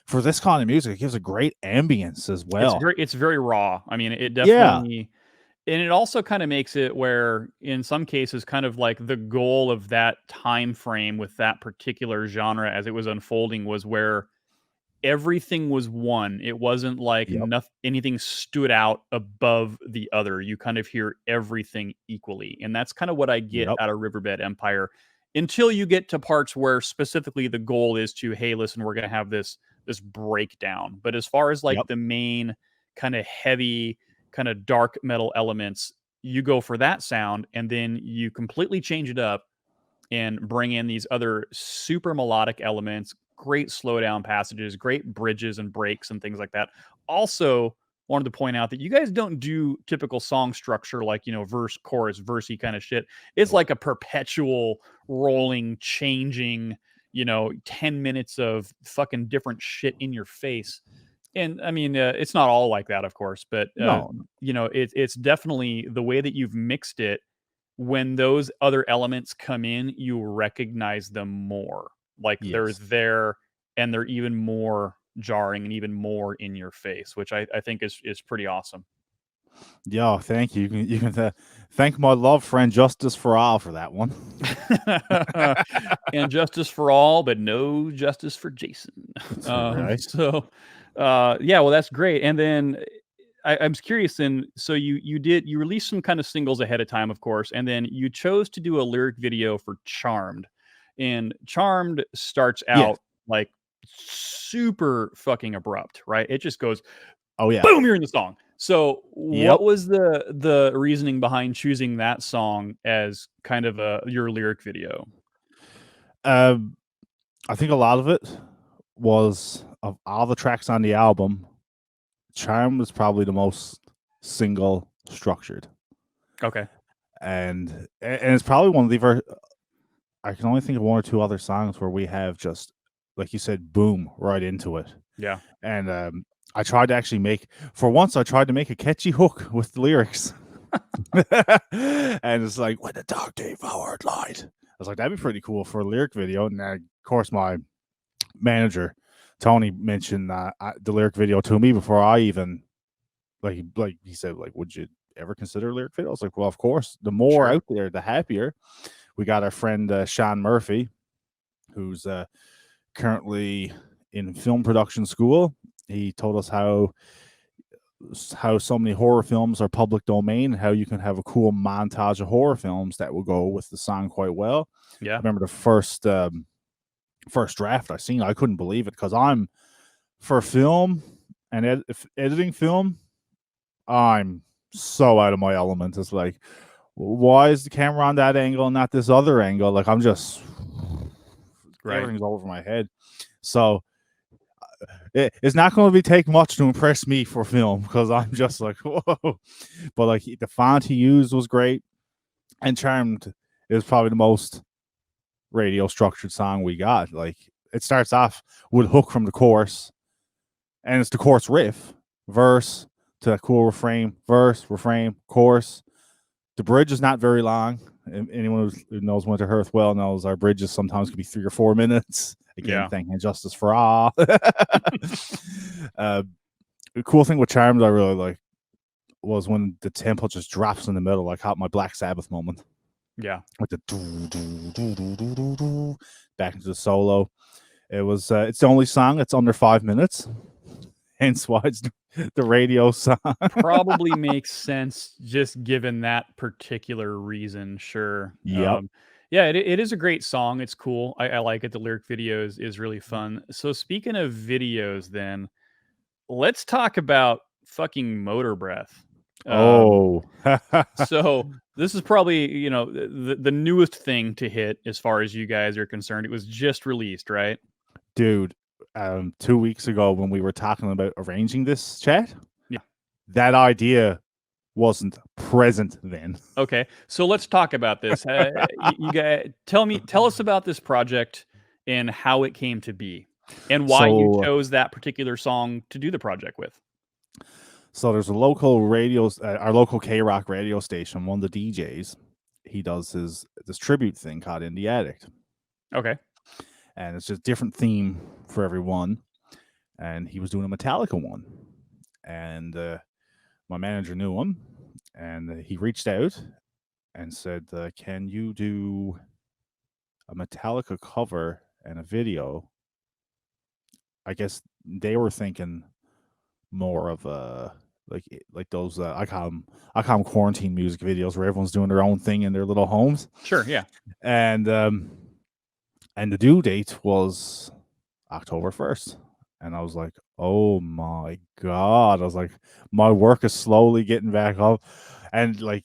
for this kind of music, it gives a great ambience as well. It's very raw. I mean, it Yeah. definitely and it also kinda makes it where, in some cases, kind of like the goal of that time frame with that particular genre as it was unfolding was where everything was one. It wasn't like Yep. anything stood out above the other. You kind of hear everything equally. And that's kind of what I get Yep. out of Riverbed Empire until you get to parts where specifically the goal is to, hey, listen, we're going to have this breakdown. But as far as like Yep. the main kind of heavy, kind of dark metal elements, you go for that sound and then you completely change it up and bring in these other super melodic elements, great slowdown passages, great bridges and breaks and things like that. Also, wanted to point out that you guys don't do typical song structure like, verse, chorus, versey kind of shit. It's Nope. like a perpetual rolling, changing, 10 minutes of fucking different shit in your face. And I mean, it's not all like that, of course, but No, no. it's definitely the way that you've mixed it when those other elements come in, you recognize them more. Like they're Yes. there and they're even more jarring and even more in your face, which I think is pretty awesome. Yeah, thank you. You can thank my love friend Justice for All for that one. And justice for all, but no justice for Jason. That's right. So, yeah, well, that's great. And then I'm curious. Then, so you released some kind of singles ahead of time, of course, and then you chose to do a lyric video for Charmed, and Charmed starts Yes. out like super fucking abrupt, right? It just goes Oh yeah. boom, you're in the song. So, Yep. what was the reasoning behind choosing that song as kind of your lyric video? Um, I think a lot of it was of all the tracks on the album, Charm was probably the most single structured, Okay. and it's probably one of the I can only think of one or two other songs where we have just like you said, boom right into it. Yeah. And I tried to actually I tried to make a catchy hook with the lyrics. And it's like, when the dark devoured light. I was like, that'd be pretty cool for a lyric video. And of course, my manager, Tony, mentioned the lyric video to me before I even, like he said, like, would you ever consider a lyric video? I was like, well, of course. The more Sure. out there, the happier. We got our friend Sean Murphy, who's currently in film production school. He told us how so many horror films are public domain, how you can have a cool montage of horror films that will go with the song quite well. I Yeah. remember the first draft I seen, I couldn't believe it, because I'm, for film and editing film, I'm so out of my element. It's like, why is the camera on that angle and not this other angle? Like, I'm just Right. everything's over my head. So it's not going to be take much to impress me for film, because I'm just like, whoa. But like, the font he used was great, and Charmed is probably the most radio structured song we got. Like, it starts off with hook from the chorus, and it's the chorus riff, verse to a cool refrain, verse, refrain, chorus. The bridge is not very long. Anyone who knows WinterheartH well knows our bridges sometimes can be 3 or 4 minutes. Again, Yeah. thanking Justice for all. The cool thing with Charmed I really like was when the tempo just drops in the middle, like how my Black Sabbath moment. Yeah. With the back into the solo. It was it's the only song that's under 5 minutes. Hence why it's the radio song. Probably makes sense just given that particular reason. Sure. Yep. Yeah, it is a great song. It's cool. I like it. The lyric video is really fun. So speaking of videos, then let's talk about fucking Motor Breath. Oh. So this is probably, the newest thing to hit as far as you guys are concerned. It was just released, right? Dude, 2 weeks ago when we were talking about arranging this chat, Yeah. that idea wasn't present then. Okay, so let's talk about this. You guys, tell us about this project and how it came to be, and why you So chose that particular song to do the project with. there's a local our local K-Rock radio station, one of the DJs, he does this tribute thing called Indie Addict. Okay. And it's just different theme for everyone. And he was doing a Metallica one. And my manager knew him, and he reached out and said, can you do a Metallica cover and a video? I guess they were thinking more of like those I call them quarantine music videos where everyone's doing their own thing in their little homes. Sure, yeah. And the due date was October 1st. And I was like, oh my God. I was like, my work is slowly getting back up. And like,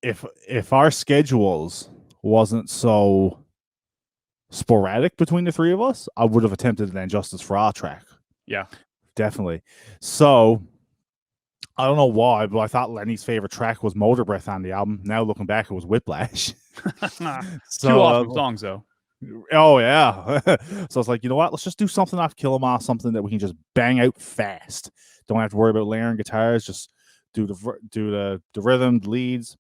if our schedules wasn't so sporadic between the three of us, I would have attempted an Injustice for All track. Yeah. Definitely. So I don't know why, but I thought Lenny's favorite track was Motor Breath on the album. Now looking back, it was Whiplash. Two awesome songs, though. Oh yeah. So I was like, you know what? Let's just do something off Kill 'Em All, something that we can just bang out fast. Don't have to worry about layering guitars. Just do the rhythm, the leads.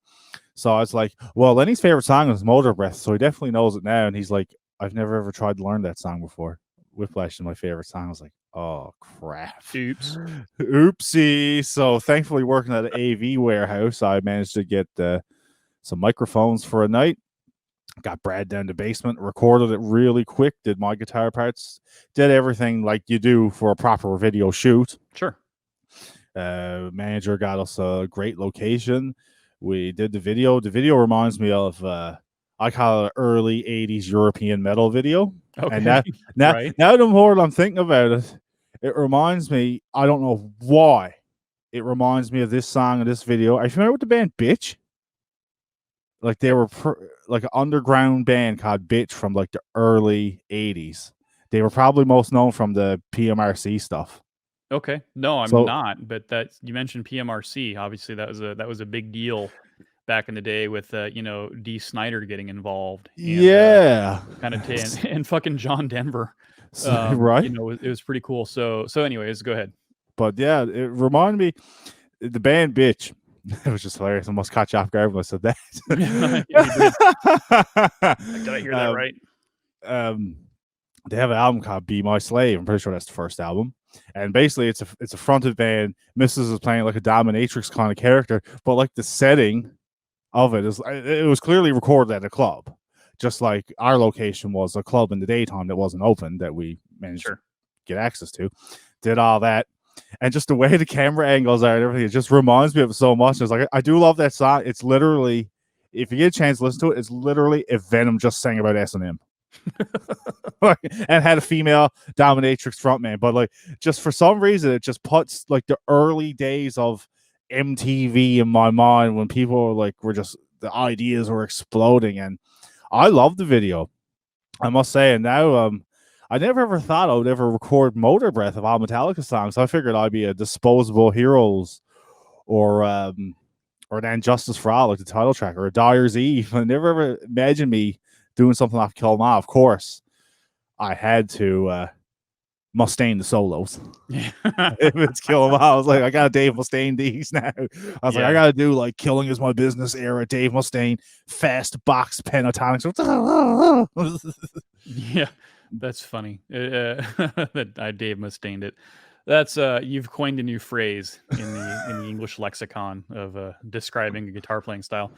So I was like, well, Lenny's favorite song is Motor Breath, so he definitely knows it now. And he's like, I've never ever tried to learn that song before. Whiplash is my favorite song. I was like, oh crap. Oops. Oopsie. So thankfully, working at an AV warehouse, I managed to get some microphones for a night. Got Brad down the basement, recorded it really quick, did my guitar parts, did everything like you do for a proper video shoot. Sure. Manager got us a great location. We did the video. The video reminds me of I call it an early 80s European metal video. Okay. And now the more I'm thinking about it, it reminds me, I don't know why, it reminds me of this song and this video. Are you familiar with the band Bitch? Like they were like an underground band called Bitch from like the early 80s. They were probably most known from the PMRC stuff. Okay. No, I'm not. But that you mentioned PMRC. Obviously, that was a big deal back in the day with Dee Snider getting involved. And, yeah. kind of and fucking John Denver. So, right? It was pretty cool. So anyways, go ahead. But yeah, it reminded me the band Bitch. It was just hilarious. I almost caught you off guard when I said Yeah, you did. that. Like, did I hear that right? um, they have an album called "Be My Slave." I'm pretty sure that's the first album, and basically it's a fronted band. Mrs. is playing like a dominatrix kind of character, but like the setting of it was clearly recorded at a club, just like our location was a club in the daytime that wasn't open that we managed to Sure. get access to. Did all that, and just the way the camera angles are and everything, it just reminds me of it so much. It's like I do love that song. It's literally, if you get a chance to listen to it, it's literally if Venom just sang about S&M. And had a female dominatrix frontman, but like just for some reason it just puts like the early days of MTV in my mind when people were just the ideas were exploding, and I love the video, I must say. And now I never ever thought I would ever record Motor Breath of all Metallica songs. I figured I'd be a Disposable Heroes or then Justice for All, like the title track, or a Dyer's Eve. I never ever imagined me doing something off Kill 'Em All. Of course I had to Mustaine the solos. Yeah. If it's Kill 'Em All, I was like, I gotta Dave Mustaine these now. I was like, I Yeah. gotta do like Killing Is My Business era Dave Mustaine, fast box pentatonics. Yeah, that's funny. That I Dave Mustained it. That's you've coined a new phrase in the English lexicon of describing a guitar playing style.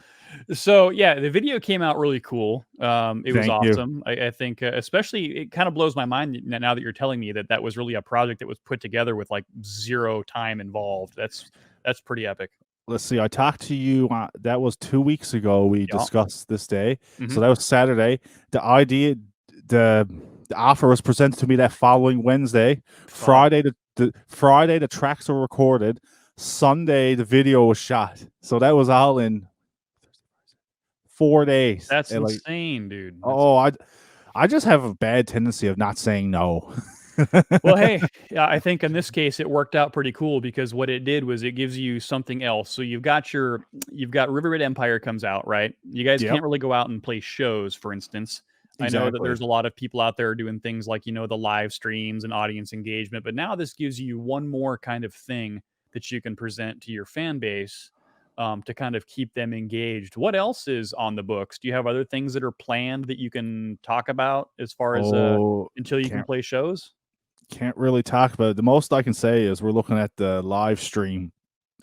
So yeah, the video came out really cool. It was Thank you. awesome. I think especially it kind of blows my mind now that you're telling me that that was really a project that was put together with like zero time involved. That's pretty epic. Let's see. I talked to you. That was 2 weeks ago. We Yeah. discussed this day, so Hmm. that was Saturday. The idea, the the offer was presented to me that following Wednesday. Fuck. Friday the tracks were recorded. Sunday the video was shot. So that was all in 4 days. That's And like, insane, dude. That's oh, I just have a bad tendency of not saying no. Well, hey, yeah, I think in this case it worked out pretty cool because what it did was it gives you something else. So you've got River Red Empire comes out, right? You guys Yep, can't really go out and play shows, for instance. I know that exactly. there's a lot of people out there doing things like, the live streams and audience engagement, but now this gives you one more kind of thing that you can present to your fan base to kind of keep them engaged. What else is on the books? Do you have other things that are planned that you can talk about as far as Oh, until you can can't play shows? can't really talk about it. The most I can say is we're looking at the live stream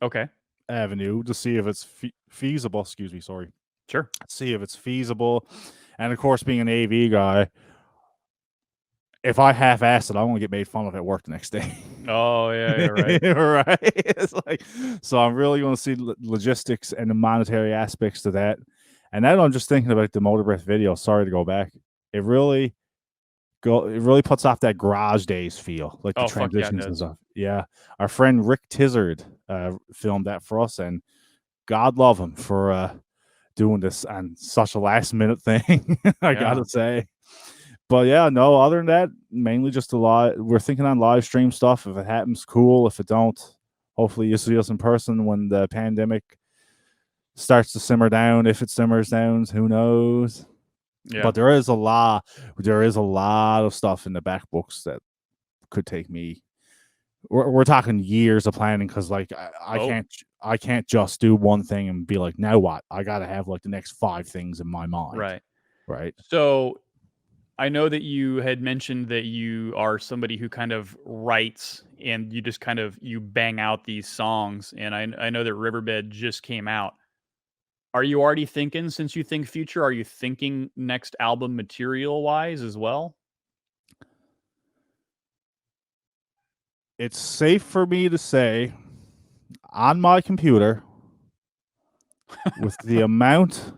Okay, avenue to see if it's feasible. Excuse me, sorry. sure. See if it's feasible. And of course, being an AV guy, if I half-ass it, I want to get made fun of at work the next day. Oh, yeah, yeah, right. Right? It's like, so I'm really going to see logistics and the monetary aspects to that. And now I'm just thinking about the Motor Breath video. Sorry to go back. It really it really puts off that garage days feel, like the Oh, fuck yeah, it transitions and does. stuff. Yeah. Our friend Rick Tizard filmed that for us, and God love him for doing this and such a last minute thing. I Yeah, gotta say. But yeah, no, other than that, mainly just a lot. We're thinking on live stream stuff. If it happens, cool. If it don't, hopefully you see us in person when the pandemic starts to simmer down. If it simmers down, who knows? yeah, But there is a lot of stuff in the back books that could take me. We're talking years of planning, because like oh, I can't just do one thing and be like, now what? I gotta have like the next 5 things in my mind, right. right? So, I know that you had mentioned that you are somebody who kind of writes and you just kind of you bang out these songs, and I know that Riverbed just came out. Are you already thinking since you think future, are you thinking next album material-wise as well? It's safe for me to say on my computer, with the amount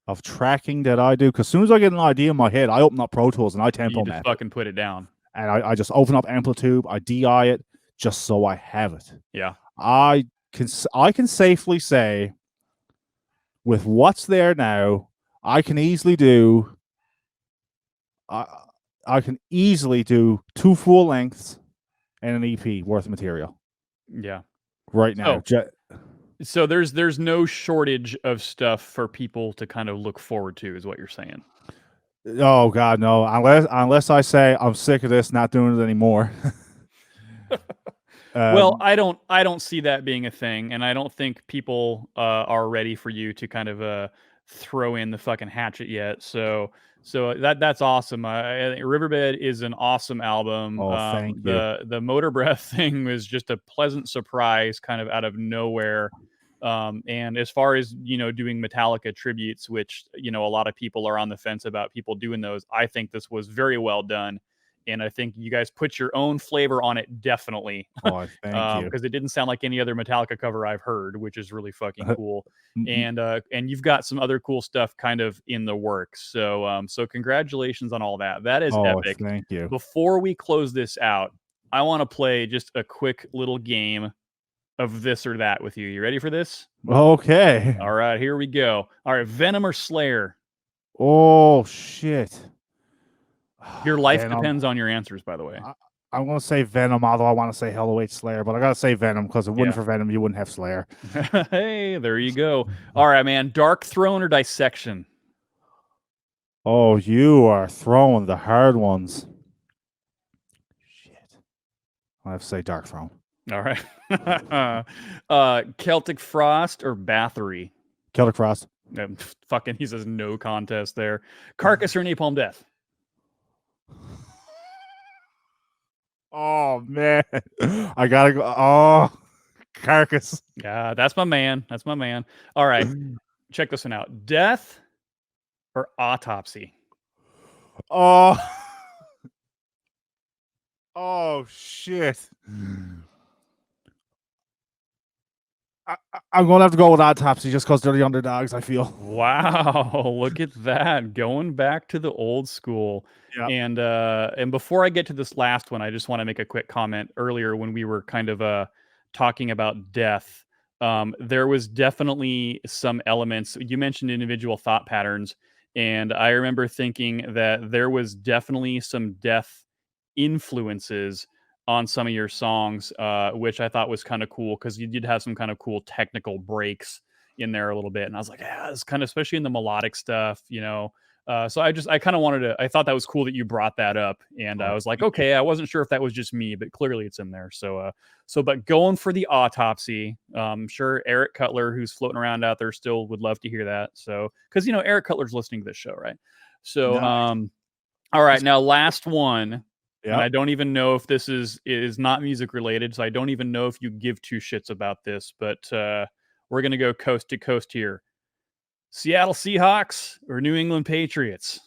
of tracking that I do, because as soon as I get an idea in my head, I open up Pro Tools and I You tempo just map it. fucking put it down. And I just open up Amplitude, I DI it just so I have it. Yeah, I can safely say, with what's there now, I can easily do I I can easily do 2 full lengths and an EP worth of material yeah. right now. So So there's no shortage of stuff for people to kind of look forward to is what you're saying. Oh God, no! Unless I say I'm sick of this, not doing it anymore. Well, um, I don't see that being a thing, and I don't think people are ready for you to kind of throw in the fucking hatchet yet. So that's awesome. I think Riverbed is an awesome album. oh, thank you. The Motor Breath thing was just a pleasant surprise, kind of out of nowhere. And as far as doing Metallica tributes, which a lot of people are on the fence about people doing those, I think this was very well done. And I think you guys put your own flavor on it, definitely, Oh, thank you. because it didn't sound like any other Metallica cover I've heard, which is really fucking cool. And you've got some other cool stuff kind of in the works. So congratulations on all that. That is Oh, epic. thank you. Before we close this out, I want to play just a quick little game of this or that with you. You ready for this? Okay. All right, here we go. All right, Venom or Slayer? Oh shit. Your life Venom. depends on your answers, by the way. I'm gonna say Venom, although I want to say Hell Awaits Slayer, but I gotta say Venom because if it Yeah. wasn't for Venom, you wouldn't have Slayer. Hey, there you go. All right, man. Dark Throne or Dissection? Oh, you are throwing the hard ones. Shit. I have to say Dark Throne. All right. Celtic Frost or Bathory? Celtic Frost. Fucking, he says no contest there. Carcass or Napalm Death? Oh man, I gotta go. Oh, Carcass. Yeah, that's my man. That's my man. All right, check this one out. Death or Autopsy? Oh, oh shit. I'm gonna have to go with Autopsy just because they're the underdogs. I feel. Wow, look at that. Going back to the old school. Yeah. And before I get to this last one, I just want to make a quick comment. Earlier when we were kind of talking about death, there was definitely some elements. You mentioned individual thought patterns, and I remember thinking that there was definitely some death influences on some of your songs, which I thought was kind of cool because you did have some kind of cool technical breaks in there a little bit. And I was like, yeah, it's kind of, especially in the melodic stuff. So I kind of wanted to, I thought that was cool that you brought that up. And I Oh, was like, thank you. okay, I wasn't sure if that was just me, but clearly it's in there. But going for the Autopsy, sure, Eric Cutler, who's floating around out there, still would love to hear that. So, because, Eric Cutler's listening to this show, right? So, Nice. all right, now last one, and Yep. I don't even know if this is not music related, so I don't even know if you give two shits about this, but we're gonna go coast to coast here. Seattle Seahawks or New England Patriots?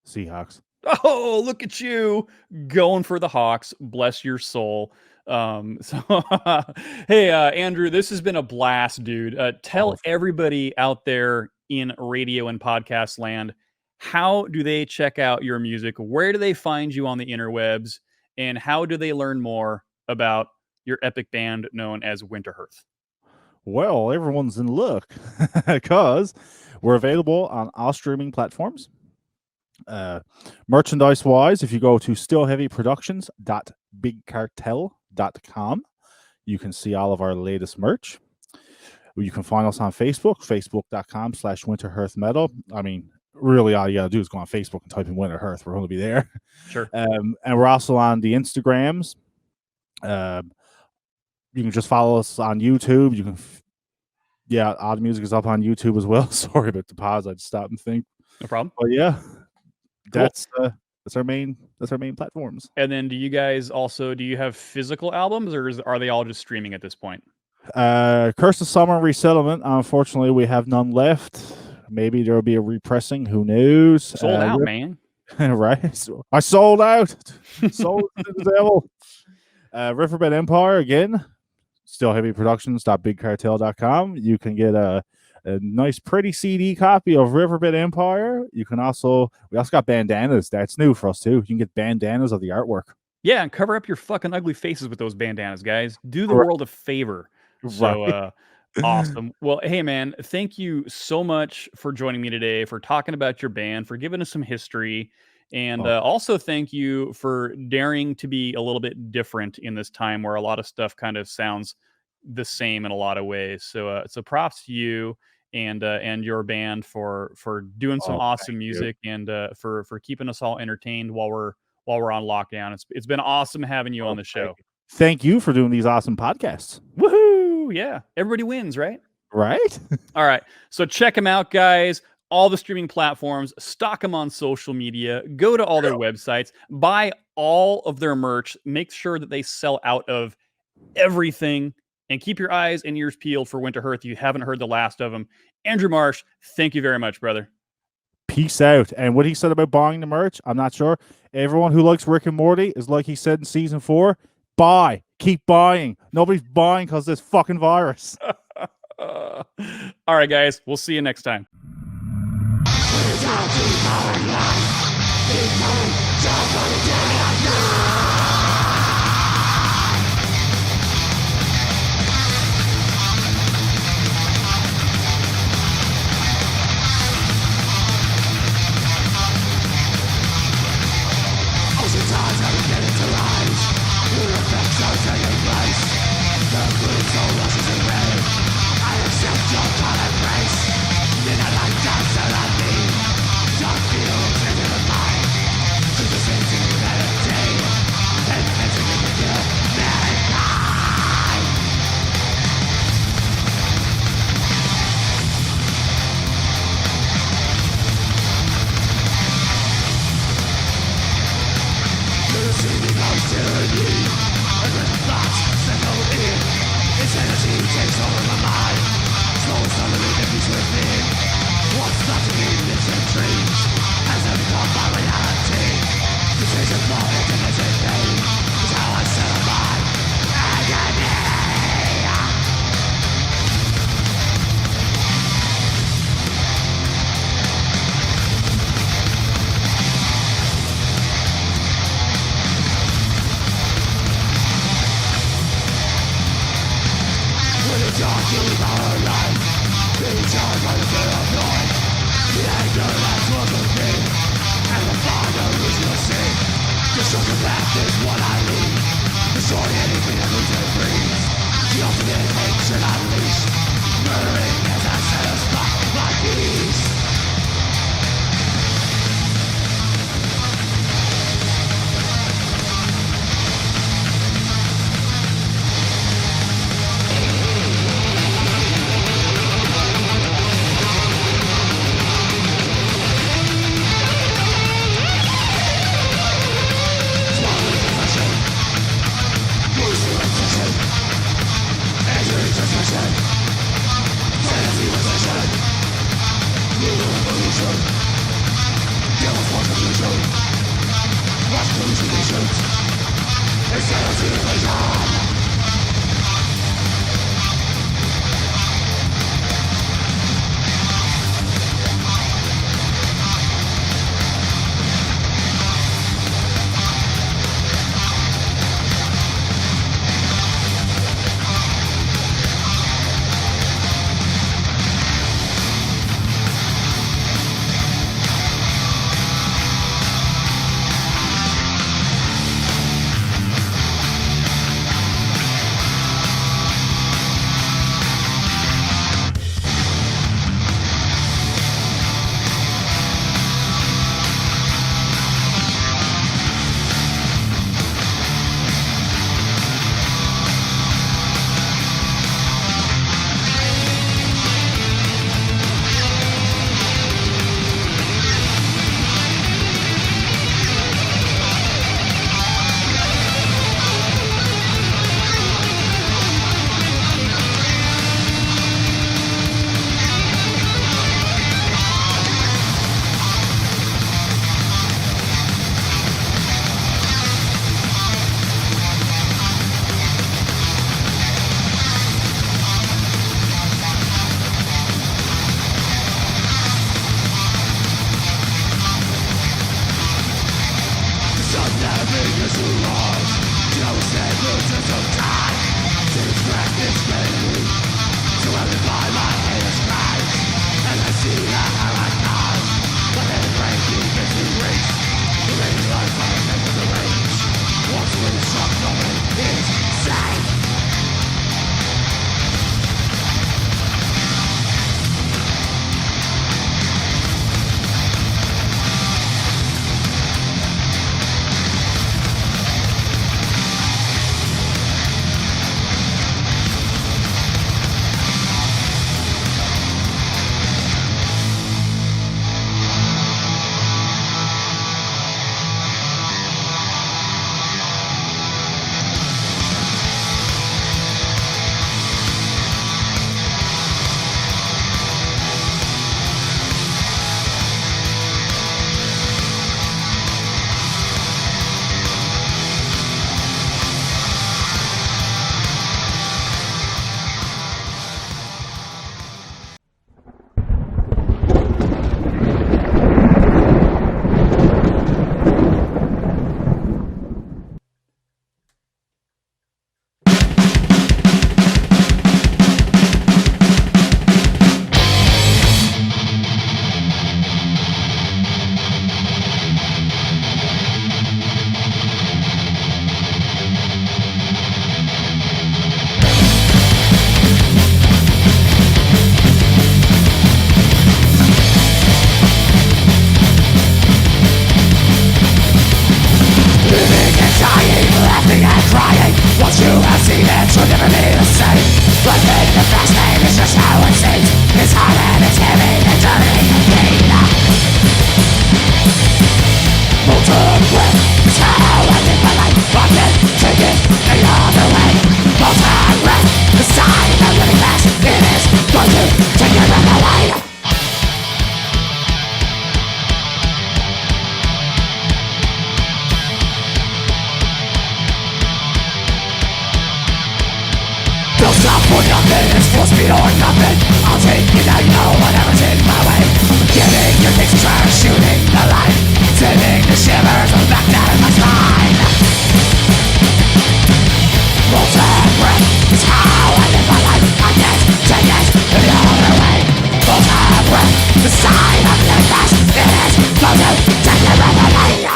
Seahawks. Oh, look at you going for the Hawks. Bless your soul. So hey, Andrew, this has been a blast, dude. Tell Oh, everybody out there in radio and podcast land, how do they check out your music? Where do they find you on the interwebs? And how do they learn more about your epic band known as WinterheartH? well, everyone's in luck because we're available on all streaming platforms. Merchandise wise, if you go to stillheavyproductions.bigcartel.com, you can see all of our latest merch. You can find us on Facebook, facebook.com/winterhearth metal. I mean, really, all you gotta do is go on Facebook and type in Winterhearth. We're going to be there. Sure. And we're also on the Instagrams. You can just follow us on YouTube. You can, yeah, Odd Music is up on YouTube as well. Sorry about the pause. I just stopped and think. No problem. But yeah, Cool. that's our main platforms. And then do you have physical albums, or are they all just streaming at this point? Curse of Summer Resettlement. Unfortunately, we have none left. Maybe there will be a repressing. Who knows? Sold out, man. Right. So I sold out. Sold to the devil. Riverbed Empire again. Stillheavyproductions.bigcartel.com. You can get a nice, pretty CD copy of Riverbed Empire. We also got bandanas. That's new for us too. You can get bandanas of the artwork. Yeah, and cover up your fucking ugly faces with those bandanas, guys. Do the Right. world a favor. Right. So awesome. Well, hey man, thank you so much for joining me today, for talking about your band, for giving us some history, and Oh, also thank you for daring to be a little bit different in this time where a lot of stuff kind of sounds the same in a lot of ways. So props to you. and your band for doing some Oh, awesome thank you. music and for keeping us all entertained while we're on lockdown. It's been awesome having you on Oh, the show. thank you for doing these awesome podcasts. Woohoo! Yeah, everybody wins, right? Right? All right. So check them out, guys. All the streaming platforms, stock them on social media, go to all their websites, buy all of their merch, make sure that they sell out of everything, and keep your eyes and ears peeled for WinterheartH if you haven't heard the last of them. Andrew Marsh, thank you very much, brother. Peace out. And what he said about buying the merch, I'm not sure. Everyone who likes Rick and Morty is like he said in season 4, buy. Keep buying. Nobody's buying because this fucking virus. All right, guys. We'll see you next time. trying. Once you have seen it, you'll never be the same. Living the fast lane is just how it seems. It's hard and it's heavy and dirty and clean. Molten breath is how I live my life. I can't take it any other way. Molten breath, the sign of living fast. It is going to take your breath away. Don't stop for nothing, it's full speed or nothing. I'll take you now, you know whatever's in my way. Giving your things a try, shooting the light. Sending the shivers back down my spine. Molten breath is how I live my life. I can't take it any other way. Molten breath, the sign of living fast. It is going to take your breath away.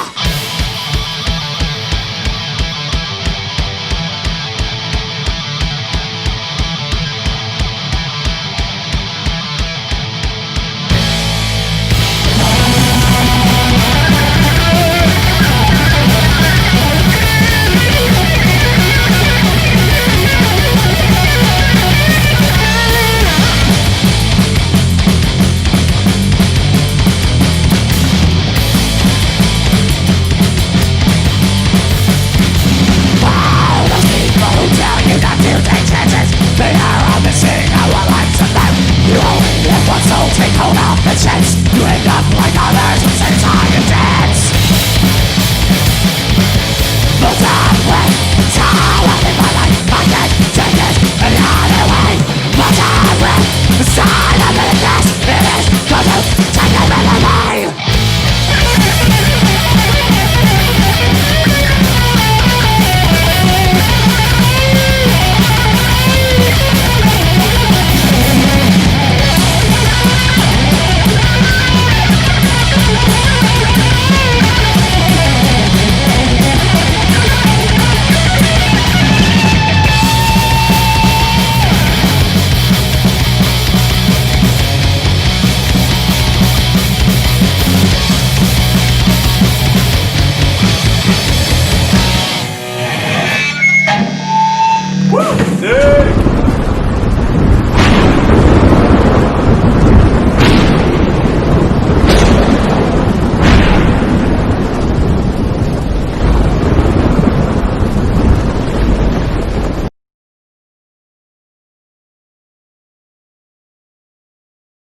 They are all missing our lives and life. You only live once, so take hold of the chance. You end up